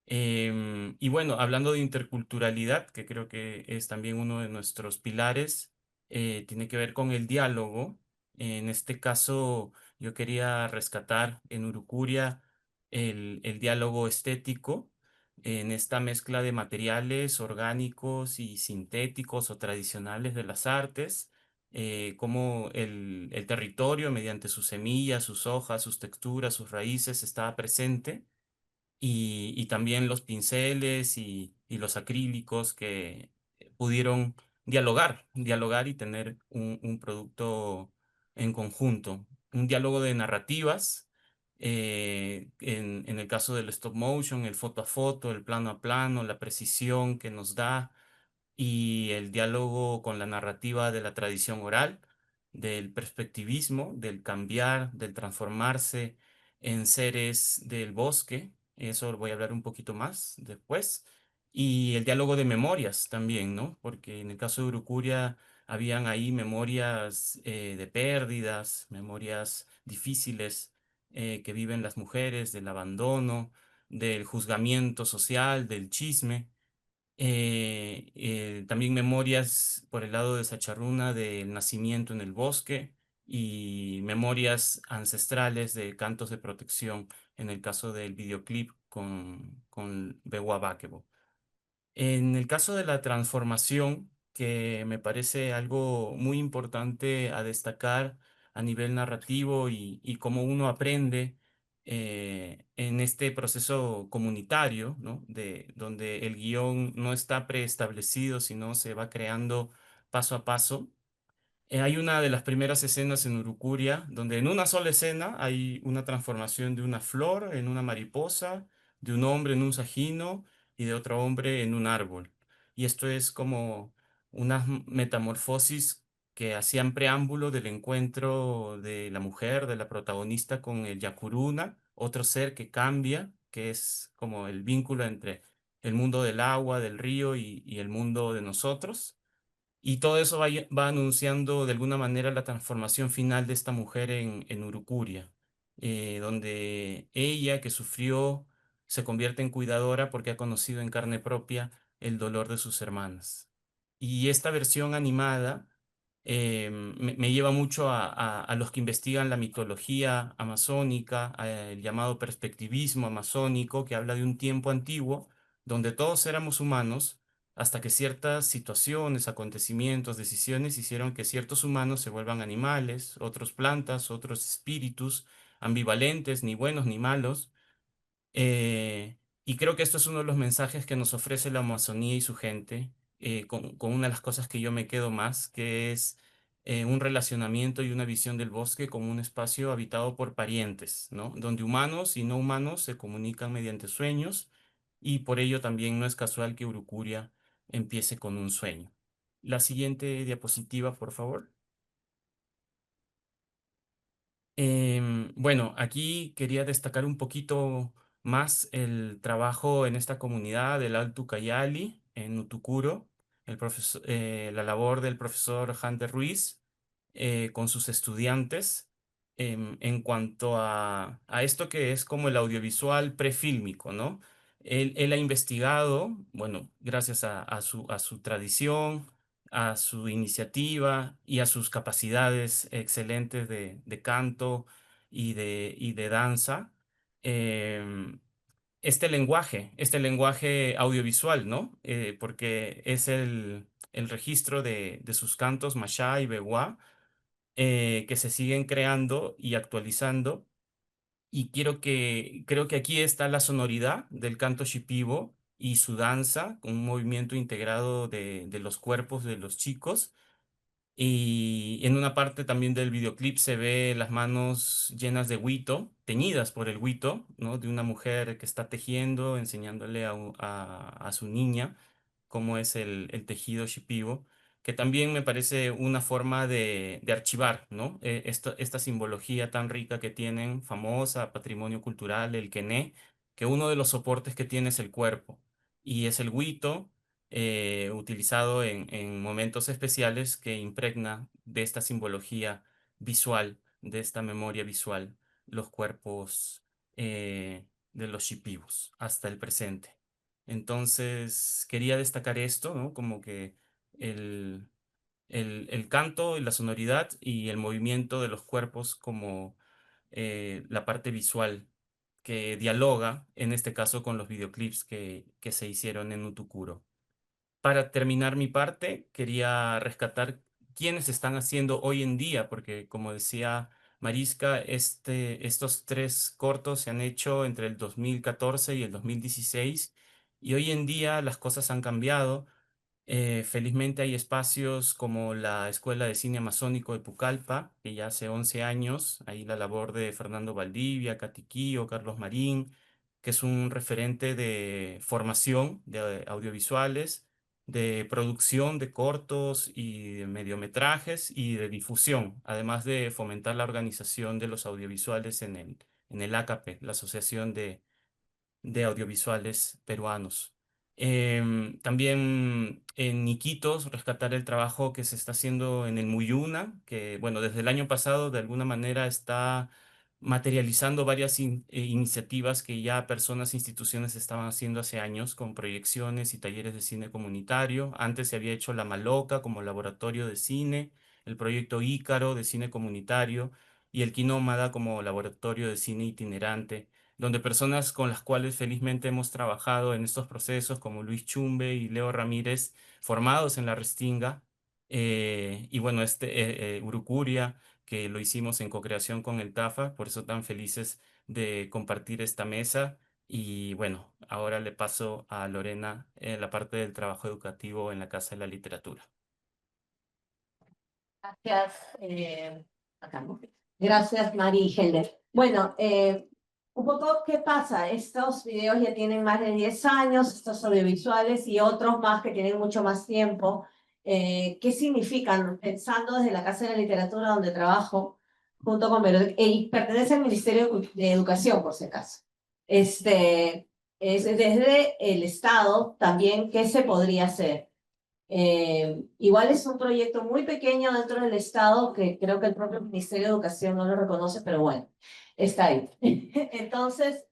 Y bueno, hablando de interculturalidad, que creo que es también uno de nuestros pilares, tiene que ver con el diálogo. En este caso, yo quería rescatar en Urucuria el diálogo estético en esta mezcla de materiales orgánicos y sintéticos o tradicionales de las artes, cómo el territorio, mediante sus semillas, sus hojas, sus texturas, sus raíces, estaba presente y también los pinceles y los acrílicos que pudieron dialogar y tener un producto en conjunto, un diálogo de narrativas, en el caso del stop motion, el foto a foto, el plano a plano, la precisión que nos da y el diálogo con la narrativa de la tradición oral, del perspectivismo, del cambiar, del transformarse en seres del bosque. Eso lo voy a hablar un poquito más después. Y el diálogo de memorias también, ¿no? Porque en el caso de Urucuria habían ahí memorias de pérdidas, memorias difíciles que viven las mujeres, del abandono, del juzgamiento social, del chisme. También memorias por el lado de Sacharruna del nacimiento en el bosque y memorias ancestrales de cantos de protección en el caso del videoclip con Bewa Bakebo. En el caso de la transformación, que me parece algo muy importante a destacar a nivel narrativo y cómo uno aprende en este proceso comunitario, ¿no? Donde el guión no está preestablecido, sino se va creando paso a paso. Hay una de las primeras escenas en Urucuria, donde en una sola escena hay una transformación de una flor en una mariposa, de un hombre en un sajino y de otro hombre en un árbol. Y esto es como unas metamorfosis que hacían preámbulo del encuentro de la mujer, de la protagonista con el Yakuruna, otro ser que cambia, que es como el vínculo entre el mundo del agua, del río y el mundo de nosotros. Y todo eso va anunciando de alguna manera la transformación final de esta mujer en Urucuria, donde ella que sufrió se convierte en cuidadora porque ha conocido en carne propia el dolor de sus hermanas. Y esta versión animada me lleva mucho a los que investigan la mitología amazónica, el llamado perspectivismo amazónico, que habla de un tiempo antiguo donde todos éramos humanos hasta que ciertas situaciones, acontecimientos, decisiones hicieron que ciertos humanos se vuelvan animales, otros plantas, otros espíritus, ambivalentes, ni buenos ni malos. Y creo que esto es uno de los mensajes que nos ofrece la Amazonía y su gente, con una de las cosas que yo me quedo más, que es un relacionamiento y una visión del bosque como un espacio habitado por parientes, ¿no? Donde humanos y no humanos se comunican mediante sueños, y por ello también no es casual que Urucuria empiece con un sueño. La siguiente diapositiva, por favor. Bueno, aquí quería destacar un poquito más el trabajo en esta comunidad del Alto Ucayali, en Utucuro, la labor del profesor Hunter Ruiz con sus estudiantes en cuanto a esto que es como el audiovisual prefílmico, ¿no? Él ha investigado, bueno, gracias a su tradición, a su iniciativa y a sus capacidades excelentes de canto y de danza, em, este lenguaje audiovisual, ¿no? Porque es el registro de sus cantos, Mashá y Bewa, que se siguen creando y actualizando. Y creo que aquí está la sonoridad del canto shipibo y su danza, con un movimiento integrado de los cuerpos de los chicos. Y en una parte también del videoclip se ve las manos llenas de huito, teñidas por el huito, ¿no? De una mujer que está tejiendo, enseñándole a su niña cómo es el tejido shipibo, que también me parece una forma de archivar, ¿no? Esta simbología tan rica que tienen, famosa, patrimonio cultural, el quené, que uno de los soportes que tiene es el cuerpo, y es el huito utilizado en momentos especiales que impregna de esta simbología visual, de esta memoria visual, los cuerpos de los shipibos hasta el presente. Entonces, quería destacar esto, ¿no? Como que el, el canto y la sonoridad y el movimiento de los cuerpos como la parte visual que dialoga, en este caso, con los videoclips que se hicieron en Utucuro. Para terminar mi parte, quería rescatar quiénes están haciendo hoy en día, porque como decía Mariska, estos tres cortos se han hecho entre el 2014 y el 2016, y hoy en día las cosas han cambiado. Felizmente hay espacios como la Escuela de Cine Amazónico de Pucallpa, que ya hace 11 años, ahí la labor de Fernando Valdivia, Catiquío, Carlos Marín, que es un referente de formación de audiovisuales, de producción de cortos y de mediometrajes y de difusión, además de fomentar la organización de los audiovisuales en el ACAPE, la Asociación de Audiovisuales Peruanos. También en Iquitos, rescatar el trabajo que se está haciendo en el Muyuna, que bueno, desde el año pasado de alguna manera está materializando varias iniciativas que ya personas e instituciones estaban haciendo hace años con proyecciones y talleres de cine comunitario. Antes se había hecho La Maloca como laboratorio de cine, el proyecto Ícaro de cine comunitario y el Quinómada como laboratorio de cine itinerante, donde personas con las cuales felizmente hemos trabajado en estos procesos, como Luis Chumbe y Leo Ramírez, formados en la Restinga, y bueno, Urucuria, que lo hicimos en co-creación con el TAFA, por eso tan felices de compartir esta mesa. Y bueno, ahora le paso a Lorena la parte del trabajo educativo en la Casa de la Literatura. Gracias, acá, ¿no? Gracias, Mari y Helder. Bueno, un poco, ¿qué pasa? Estos videos ya tienen más de 10 años, estos audiovisuales y otros más que tienen mucho más tiempo. ¿Qué significan? Pensando desde la Casa de la Literatura donde trabajo, junto con y pertenece al Ministerio de Educación, por si acaso. Es desde el Estado también, ¿qué se podría hacer? Igual es un proyecto muy pequeño dentro del Estado que creo que el propio Ministerio de Educación no lo reconoce, pero bueno, está ahí. Entonces,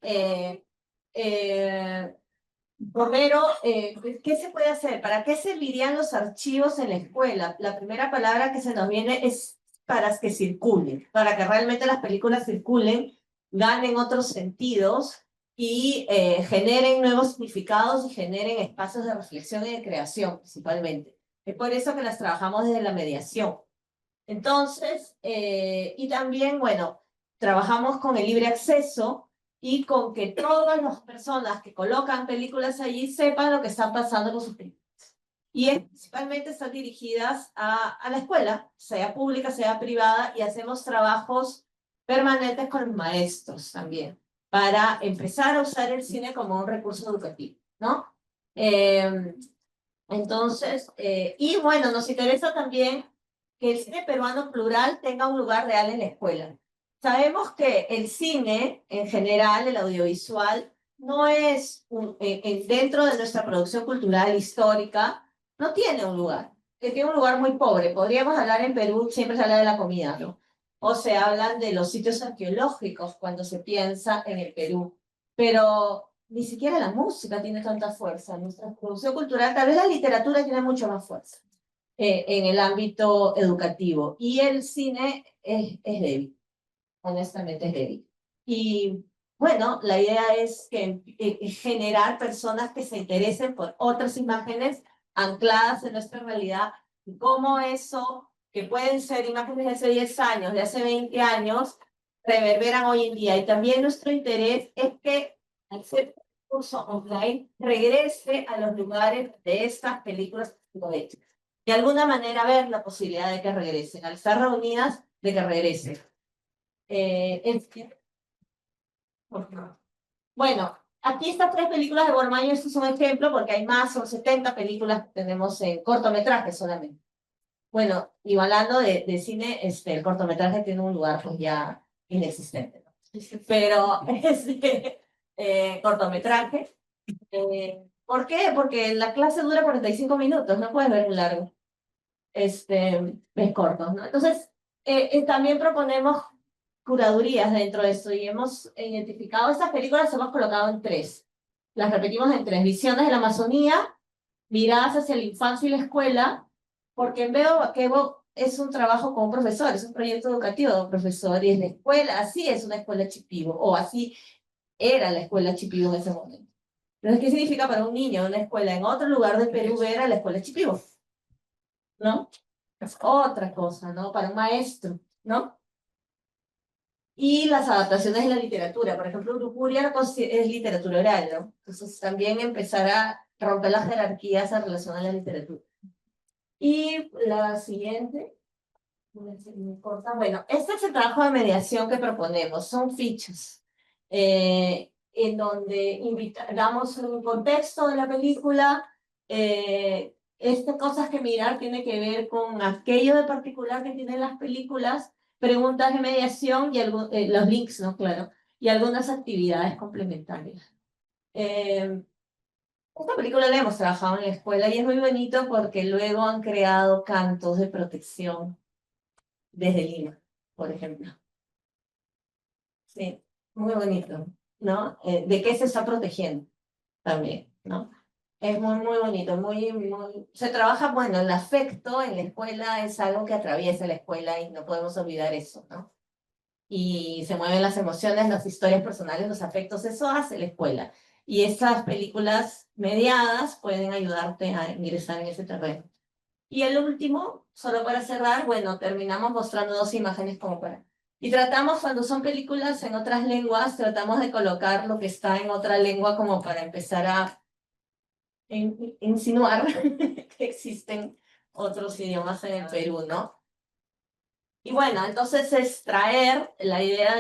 Romero, ¿qué se puede hacer? ¿Para qué servirían los archivos en la escuela? La primera palabra que se nos viene es para que circulen, para que realmente las películas circulen, ganen otros sentidos y generen nuevos significados y generen espacios de reflexión y de creación, principalmente. Es por eso que las trabajamos desde la mediación. Entonces, y también, bueno, trabajamos con el libre acceso y con que todas las personas que colocan películas allí sepan lo que está pasando con sus películas. Y principalmente están dirigidas a la escuela, sea pública, sea privada, y hacemos trabajos permanentes con los maestros también, para empezar a usar el cine como un recurso educativo, ¿no? Entonces, y bueno, nos interesa también que el cine peruano plural tenga un lugar real en la escuela. Sabemos que el cine, en general, el audiovisual, no es, dentro de nuestra producción cultural histórica, no tiene un lugar, que tiene un lugar muy pobre. Podríamos hablar en Perú, siempre se habla de la comida, ¿no? O se hablan de los sitios arqueológicos cuando se piensa en el Perú. Pero ni siquiera la música tiene tanta fuerza. Nuestra producción cultural, tal vez la literatura tiene mucho más fuerza en el ámbito educativo. Y el cine es débil, honestamente es débil. Y bueno, la idea es que generar personas que se interesen por otras imágenes ancladas en nuestra realidad, y cómo eso, que pueden ser imágenes de hace 10 años, de hace 20 años, reverberan hoy en día. Y también nuestro interés es que al ser curso online regrese a los lugares de estas películas hechas. De alguna manera ver la posibilidad de que regresen, al estar reunidas, de que regresen. Bueno, aquí estas 3 películas de Bormaño, esto es un ejemplo porque hay más, son 70 películas que tenemos en cortometraje solamente. Bueno, y hablando de cine, el cortometraje tiene un lugar pues ya inexistente, ¿no? Pero cortometraje. ¿Por qué? Porque la clase dura 45 minutos, no puedes ver un largo. Es corto, ¿no? Entonces, también proponemos curadurías dentro de esto y hemos identificado estas películas, hemos colocado en 3. Las repetimos en 3: Visiones de la Amazonía, Miradas hacia la infancia y la escuela, porque en Veo que es un trabajo con un profesor, es un proyecto educativo de un profesor y es la escuela, así es una escuela Chipivo, o así era la escuela Chipivo en ese momento. Entonces, ¿qué significa para un niño una escuela en otro lugar de Perú ver a la escuela Chipivo? ¿No? Es otra cosa, ¿no? Para un maestro, ¿no? Y las adaptaciones de la literatura, por ejemplo, Lujuria es literatura oral, ¿no? Entonces también empezar a romper las jerarquías en relación a la literatura. Y la siguiente, bueno, este es el trabajo de mediación que proponemos, son fichas, en donde damos un contexto de la película, estas cosas que mirar tiene que ver con aquello de particular que tienen las películas, preguntas de mediación y los links, ¿no? Claro, y algunas actividades complementarias. Esta película la hemos trabajado en la escuela y es muy bonito porque luego han creado cantos de protección desde Lima, por ejemplo. Sí, muy bonito, ¿no? ¿De qué se está protegiendo también, ¿no? Es muy, muy bonito, se trabaja, bueno, el afecto en la escuela es algo que atraviesa la escuela y no podemos olvidar eso, ¿no? Y se mueven las emociones, las historias personales, los afectos, eso hace la escuela. Y estas películas mediadas pueden ayudarte a ingresar en ese terreno. Y el último, solo para cerrar, bueno, terminamos mostrando 2 imágenes como para... Y tratamos, cuando son películas en otras lenguas, tratamos de colocar lo que está en otra lengua como para empezar a insinuar que existen otros idiomas en el Perú, ¿no? Y bueno, entonces es traer la idea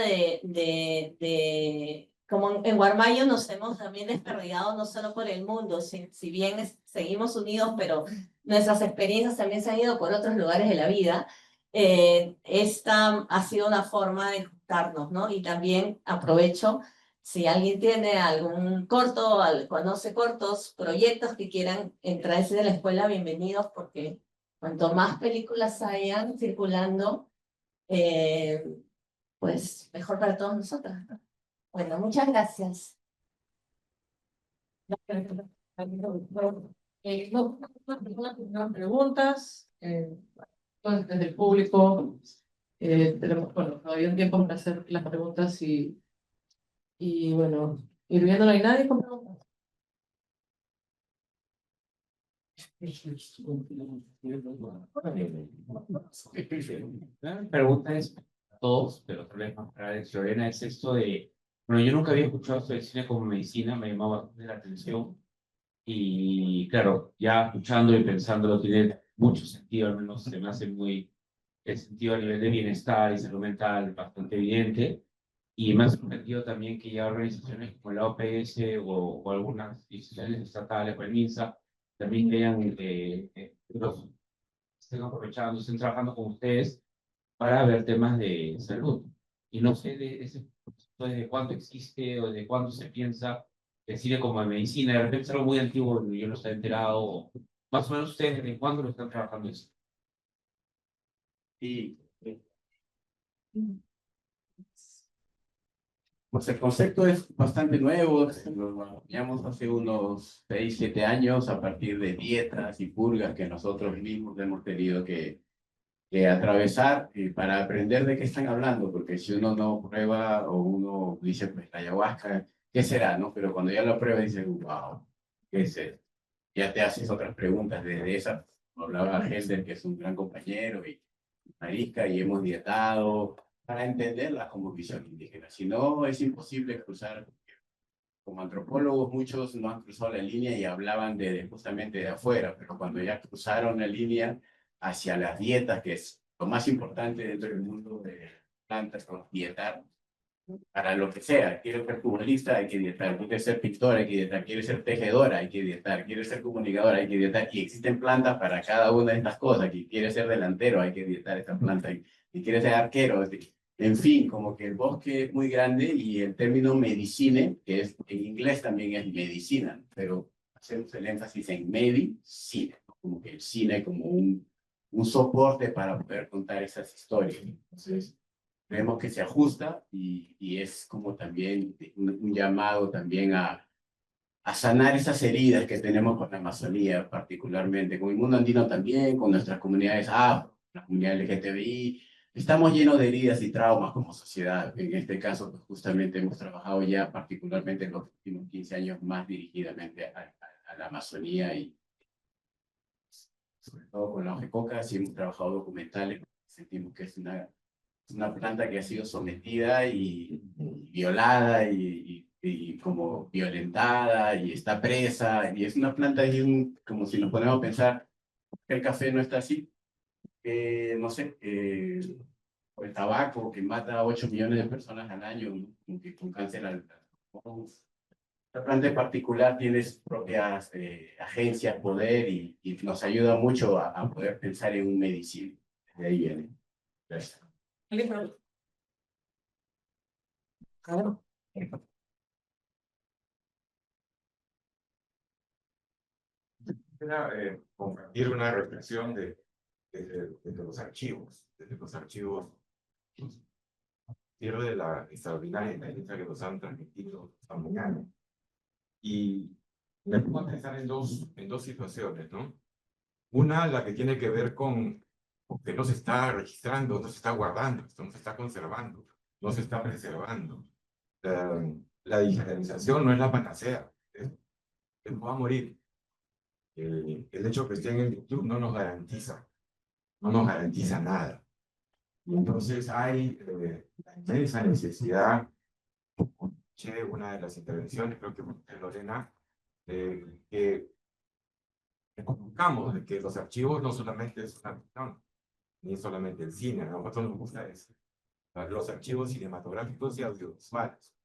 como en Guarmayo nos hemos también desperdigado no solo por el mundo, si bien seguimos unidos, pero nuestras experiencias también se han ido por otros lugares de la vida, esta ha sido una forma de juntarnos, ¿no? Y también aprovecho, si alguien tiene algún corto, conoce cortos, proyectos que quieran traerse de la escuela, bienvenidos, porque cuanto más películas hayan circulando, pues mejor para todos nosotros, ¿no? Bueno, muchas gracias. No, unas preguntas, entonces desde el público tenemos, bueno, todavía un tiempo para hacer las preguntas y bueno, ir viendo, no hay nadie con preguntas. La pregunta es a todos, pero tal vez más para Lorena, es esto de, bueno, yo nunca había escuchado esto del cine como medicina, me llamaba bastante la atención y claro, ya escuchando y pensándolo tiene mucho sentido, al menos se me hace muy, el sentido a nivel de bienestar y salud mental bastante evidente y me ha sorprendido también que ya organizaciones como la OPS o algunas instituciones estatales o el MINSA también vean estén aprovechando, estén trabajando con ustedes para ver temas de salud. Y no sé de ese proceso desde cuándo existe o de cuándo se piensa el cine como de medicina. De repente es algo muy antiguo, yo no estoy enterado. O más o menos ustedes desde cuándo lo están trabajando eso. Y pues el concepto es bastante nuevo, lo apoyamos hace unos 6, 7 años a partir de dietas y purgas que nosotros mismos hemos tenido que atravesar para aprender de qué están hablando, porque si uno no prueba o uno dice, pues la ayahuasca, ¿qué será? ¿No? Pero cuando ya lo prueba dice, wow, ¿qué es esto? Ya te haces otras preguntas de esa. Hablaba Helder, que es un gran compañero, y Marisca, y hemos dietado para entenderlas como visión indígena. Si no, es imposible cruzar. Como antropólogos, muchos no han cruzado la línea y hablaban justamente de afuera, pero cuando ya cruzaron la línea hacia las dietas, que es lo más importante dentro del mundo de plantas, dietar para lo que sea. Quieres ser futbolista, hay que dietar. Quieres ser pintor, hay que dietar. Quieres ser tejedora, hay que dietar. Quieres ser comunicadora, hay que dietar. Y existen plantas para cada una de estas cosas. Y quieres ser delantero, hay que dietar esta planta. Y quieres ser arquero. En fin, como que el bosque es muy grande y el término medicine, que es, en inglés también es medicina, pero hacemos el énfasis en medicine, como que el cine como un soporte para poder contar esas historias. Entonces, vemos que se ajusta y es como también un llamado también a sanar esas heridas que tenemos con la Amazonía, particularmente, con el mundo andino también, con nuestras comunidades afro, la comunidad LGTBI. Estamos llenos de heridas y traumas como sociedad. En este caso, pues, justamente hemos trabajado ya particularmente en los últimos 15 años más dirigidamente a la Amazonía y sobre todo con la OGECOCA, sí hemos trabajado documentales, sentimos que es una planta que ha sido sometida y violada y como violentada y está presa y es una planta como si nos ponemos a pensar que el café no está así, no sé, o el tabaco que mata a 8 millones de personas al año, ¿no? Con cáncer al esta planta en particular tiene sus propias agencias, poder y nos ayuda mucho a poder pensar en un medicina. De ahí viene. Gracias. Claro. Quisiera compartir una reflexión desde los archivos, de la extraordinaria experiencia que nos han transmitido esta mañana. Y me pongo a pensar en dos situaciones, ¿no? Una, la que tiene que ver con que no se está registrando, no se está guardando, no se está conservando, no se está preservando. La digitalización no es la panacea, no va a morir. el hecho que esté en el YouTube no nos garantiza nada. Entonces hay esa necesidad, escuché una de las intervenciones, creo que fue Lorena, que reconozcamos de que los archivos no solamente es una ficción, ni es solamente el cine, a nosotros nos gusta eso. Los archivos cinematográficos y audiovisuales.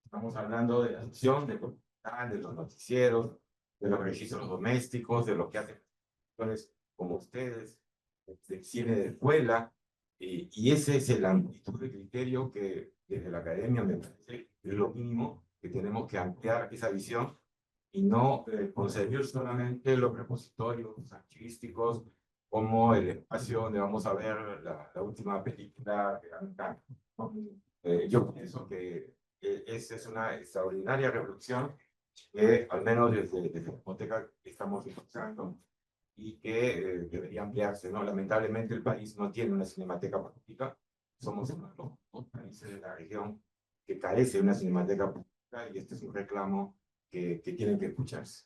Estamos hablando de la ficción, de los noticieros, de los registros domésticos, de lo que hacen actores como ustedes, del cine de escuela, y ese es la amplitud de criterio que desde la academia me parece es lo mínimo que tenemos que ampliar esa visión y no concebir solamente los repositorios archivísticos como el espacio donde vamos a ver la última película de Anne, ¿no? Yo pienso que esa es una extraordinaria revolución que al menos desde la biblioteca estamos impulsando y que debería ampliarse, ¿no? Lamentablemente el país no tiene una cinemateca pública, somos uno de los dos países de la región que carece de una cinemateca pública y este es un reclamo que tienen que escucharse.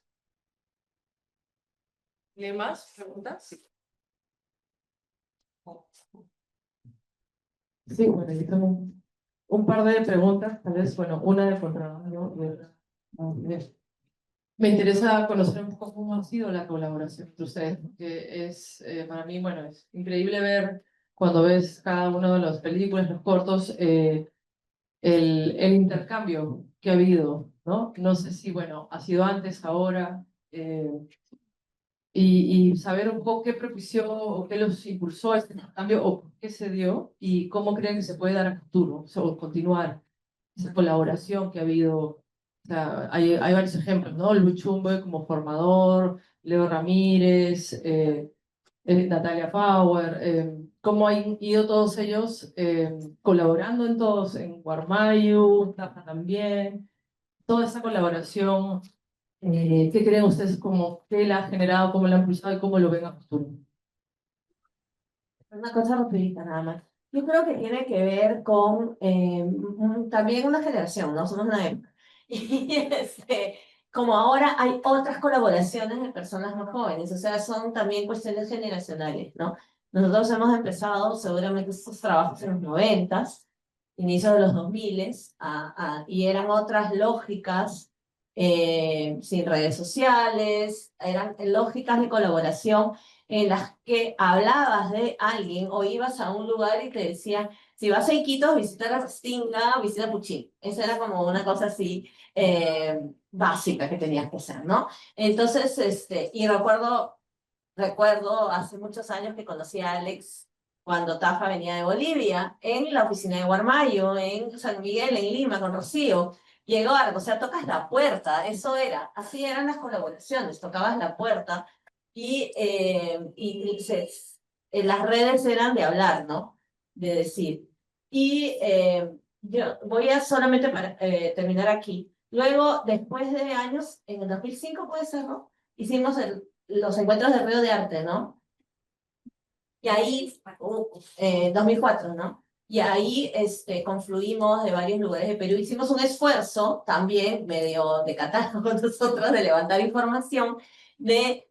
¿Tiene más preguntas? Sí, bueno, yo tengo un par de preguntas, tal vez, bueno, una de contrabando y otra. Me interesa conocer un poco cómo ha sido la colaboración entre ustedes, porque es, para mí, bueno, es increíble ver cuando ves cada una de las películas, los cortos, el intercambio que ha habido, ¿no? No sé si, bueno, ha sido antes, ahora, y saber un poco qué propició o qué los impulsó a este intercambio o por qué se dio y cómo creen que se puede dar a futuro, o sea, o continuar esa colaboración que ha habido. O sea, hay varios ejemplos, ¿no? Lucho Umbe como formador, Leo Ramírez, Natalia Power, cómo han ido todos ellos colaborando en todos, en Guarmayu, Taja también, toda esa colaboración, ¿qué creen ustedes como que la ha generado, cómo la ha impulsado y cómo lo ven a futuro? Una cosa rapidita nada más. Yo creo que tiene que ver con también una generación, ¿no? Somos una época. Y como ahora hay otras colaboraciones de personas más jóvenes, o sea, son también cuestiones generacionales, ¿no? Nosotros hemos empezado seguramente estos trabajos en los 90s, inicio de los 2000s, y eran otras lógicas, sin redes sociales, eran lógicas de colaboración en las que hablabas de alguien o ibas a un lugar y te decían, si vas a Iquitos, visita la Restinga, visita Puchín. Esa era como una cosa así básica que tenías que hacer, ¿no? Entonces, y recuerdo hace muchos años que conocí a Alex cuando Tafa venía de Bolivia, en la oficina de Guarmayo, en San Miguel, en Lima, con Rocío. Llegó, o sea, tocas la puerta, eso era, así eran las colaboraciones, tocabas la puerta y las redes eran de hablar, ¿no? De decir. Y yo voy a solamente para terminar aquí. Luego, después de años, en el 2005 puede ser, ¿no? Hicimos los encuentros de Río de Arte, ¿no? Y ahí, 2004, ¿no? Y ahí confluimos de varios lugares de Perú. Hicimos un esfuerzo también, medio de catálogo con nosotros, de levantar información de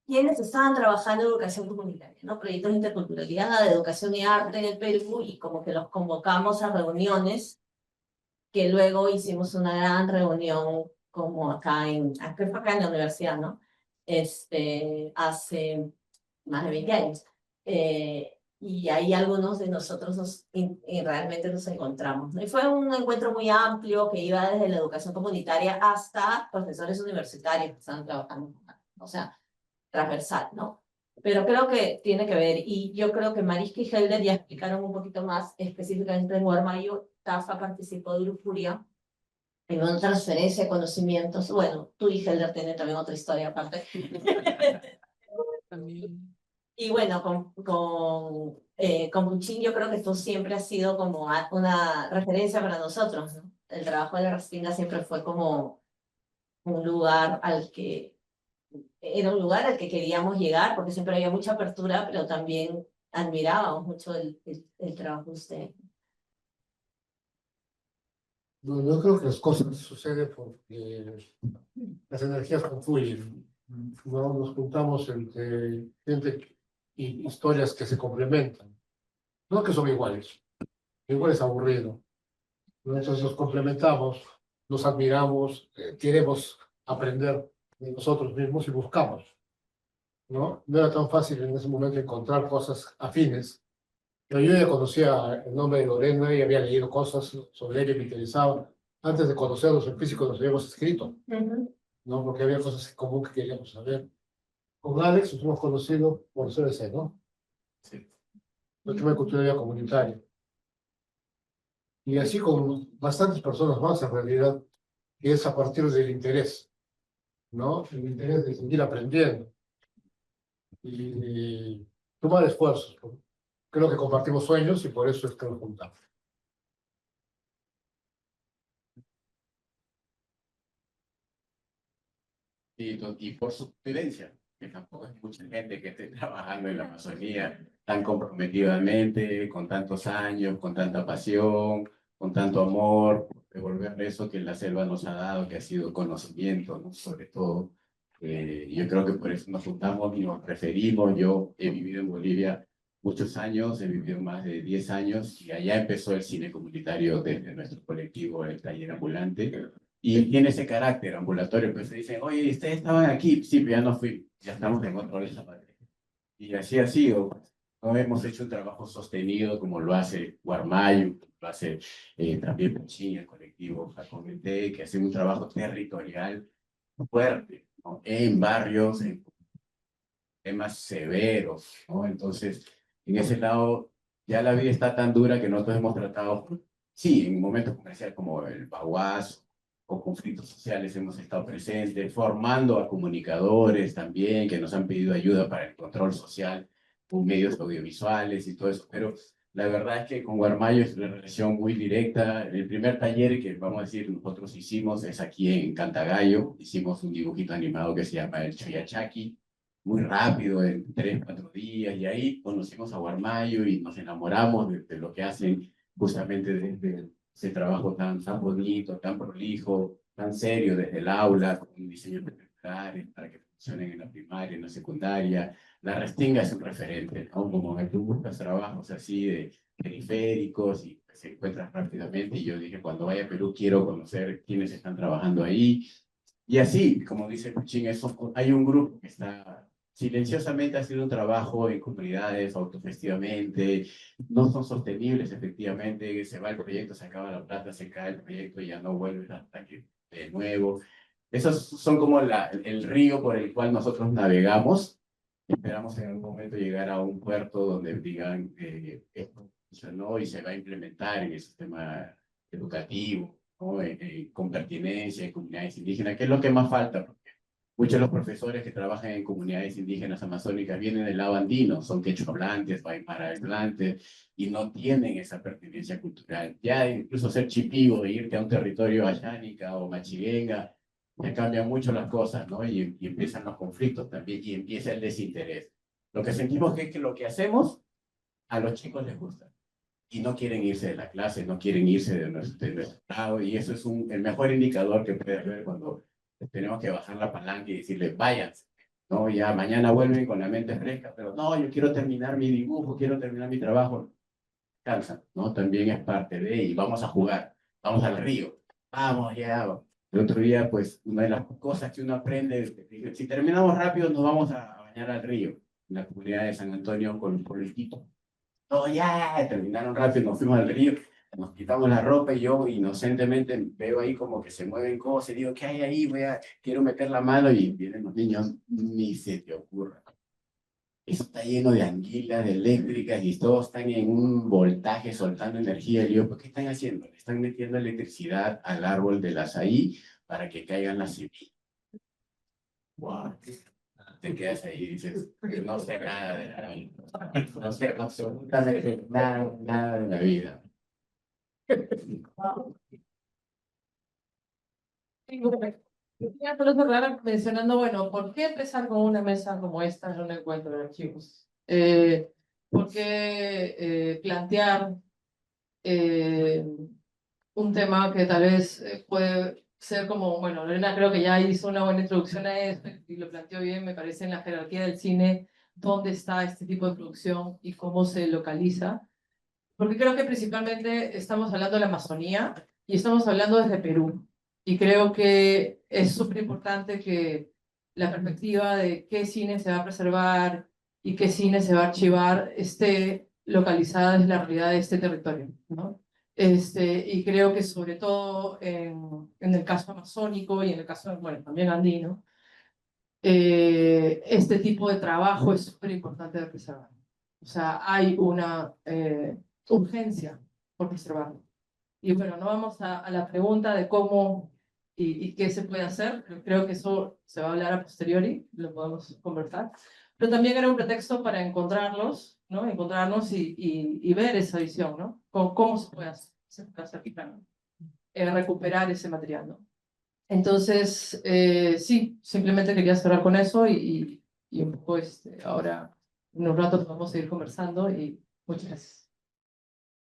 quienes estaban trabajando en educación comunitaria, ¿no? Proyectos de interculturalidad, de educación y arte en el Perú, y como que los convocamos a reuniones, que luego hicimos una gran reunión como acá en la universidad, ¿no? Hace más de 20 años. Y ahí algunos de nosotros y realmente nos encontramos, ¿no? Y fue un encuentro muy amplio que iba desde la educación comunitaria hasta profesores universitarios que estaban trabajando, o sea, transversal, ¿no? Pero creo que tiene que ver, y yo creo que Mariska y Helder ya explicaron un poquito más específicamente en Guarmayo. Tafa participó de Lujuria en una transferencia de conocimientos. Bueno, tú y Helder tienen también otra historia aparte. También. Y bueno, con Puchín yo creo que esto siempre ha sido como una referencia para nosotros, ¿no? El trabajo de la Restinga siempre fue como un lugar era un lugar al que queríamos llegar, porque siempre había mucha apertura, pero también admirábamos mucho el trabajo de usted. Bueno, yo creo que las cosas suceden porque las energías confluyen. ¿no? Nos juntamos entre gente y historias que se complementan. No que son iguales. Igual es aburrido, ¿no? Entonces nos complementamos, nos admiramos, queremos aprender de nosotros mismos y buscamos, ¿no? No era tan fácil en ese momento encontrar cosas afines. Pero yo ya conocía el nombre de Lorena y había leído cosas sobre ella que me interesaban. Antes de conocerlos en físico nos habíamos escrito, ¿no? Porque había cosas en común que queríamos saber. Con Alex nos hemos conocido por CBC, ¿no? Sí. El tema de cultura y vida comunitaria. Y así con bastantes personas más, en realidad, que es a partir del interés, ¿no? El interés de seguir aprendiendo y tomar esfuerzos. Creo que compartimos sueños y por eso es que nos juntamos. Y por su vivencia, que tampoco es mucha gente que esté trabajando en la Amazonía tan comprometidamente, con tantos años, con tanta pasión, con tanto amor, devolver eso que la selva nos ha dado, que ha sido conocimiento, ¿no? Sobre todo. Yo creo que por eso nos juntamos y nos preferimos. Yo he vivido en Bolivia muchos años, he vivido más de 10 años y allá empezó el cine comunitario desde nuestro colectivo, el Taller Ambulante. Y tiene ese carácter ambulatorio, pues se dicen, oye, ustedes estaban aquí, sí, pero ya no fui, ya estamos en otro lado. Y así ha sido. No hemos hecho un trabajo sostenido como lo hace Guarmayo, lo hace también Pechín, el colectivo Jacomete, que hace un trabajo territorial fuerte, ¿no? En barrios, en temas severos, ¿no? Entonces, en ese lado, ya la vida está tan dura que nosotros hemos tratado, sí, en momentos comerciales como el Baguaz o conflictos sociales hemos estado presentes, formando a comunicadores también que nos han pedido ayuda para el control social con medios audiovisuales y todo eso, pero la verdad es que con Guarmayo es una relación muy directa. El primer taller que, vamos a decir, nosotros hicimos es aquí en Cantagallo, hicimos un dibujito animado que se llama el Choyachaki, muy rápido, en 3, 4 días, y ahí conocimos a Guarmayo y nos enamoramos de lo que hacen justamente desde ese trabajo tan bonito, tan prolijo, tan serio desde el aula, con un diseño espectacular para que funcionen en la primaria, en la secundaria. La Restinga es un referente, ¿no? Como que tú buscas trabajos así de periféricos y se encuentran rápidamente, y yo dije, cuando vaya a Perú quiero conocer quiénes están trabajando ahí. Y así, como dice Puchín, hay un grupo que está silenciosamente haciendo un trabajo en comunidades, autogestivamente, no son sostenibles efectivamente, se va el proyecto, se acaba la plata, se cae el proyecto y ya no vuelve hasta que de nuevo. Esos son como el río por el cual nosotros navegamos. Esperamos en algún momento llegar a un puerto donde digan esto funcionó y se va a implementar en el sistema educativo, ¿no? Con pertinencia en comunidades indígenas, que es lo que más falta. Muchos de los profesores que trabajan en comunidades indígenas amazónicas vienen del lado andino, son quechua hablantes, aymara hablantes, y no tienen esa pertinencia cultural. Ya incluso ser chipivo, de irte a un territorio ayánica o machiguenga, ya cambian mucho las cosas, ¿no? Y empiezan los conflictos también, y empieza el desinterés. Lo que sentimos es que lo que hacemos a los chicos les gusta, y no quieren irse de la clase, no quieren irse de nuestro lado, y eso es el mejor indicador que puedes ver cuando tenemos que bajar la palanca y decirle, váyanse, ¿no? Ya mañana vuelven con la mente fresca, pero no, yo quiero terminar mi dibujo, quiero terminar mi trabajo. Cansa, ¿no? También es parte de, y vamos a jugar, vamos al río, vamos ya. El otro día, pues, una de las cosas que uno aprende, si terminamos rápido, nos vamos a bañar al río, en la comunidad de San Antonio con el Quito. No, ya, terminaron rápido, nos fuimos al río, nos quitamos la ropa y yo inocentemente veo ahí como que se mueven cosas y digo, ¿qué hay ahí? Quiero meter la mano y vienen los niños, ni se te ocurra. Eso está lleno de anguilas, de eléctricas y todos están en un voltaje soltando energía. Y yo, ¿por qué están haciendo? Le están metiendo electricidad al árbol del azaí para que caigan las semillas. ¡Wow! Te quedas ahí y dices, no sé nada de la vida. No sé absolutamente nada de la vida. Ya solo cerrar mencionando, bueno, ¿por qué empezar con una mesa como esta en un encuentro de archivos? ¿Por qué plantear un tema que tal vez puede ser como, bueno, Lorena creo que ya hizo una buena introducción a esto y lo planteó bien, me parece, en la jerarquía del cine, dónde está este tipo de producción y cómo se localiza. Porque creo que principalmente estamos hablando de la Amazonía y estamos hablando desde Perú. Y creo que es súper importante que la perspectiva de qué cine se va a preservar y qué cine se va a archivar esté localizada desde la realidad de este territorio, ¿no? Y creo que sobre todo en el caso amazónico y en el caso, bueno, también andino, este tipo de trabajo es súper importante de preservar. O sea, hay una urgencia por preservarlo. Y bueno, no vamos a la pregunta de cómo y qué se puede hacer, pero creo que eso se va a hablar a posteriori, lo podemos conversar. Pero también era un pretexto para encontrarlos, ¿no? Encontrarnos y ver esa visión, ¿no? Cómo se puede hacer para recuperar ese material, ¿no? Entonces, sí, simplemente quería cerrar con eso y un poco ahora en un rato podemos seguir conversando y muchas gracias.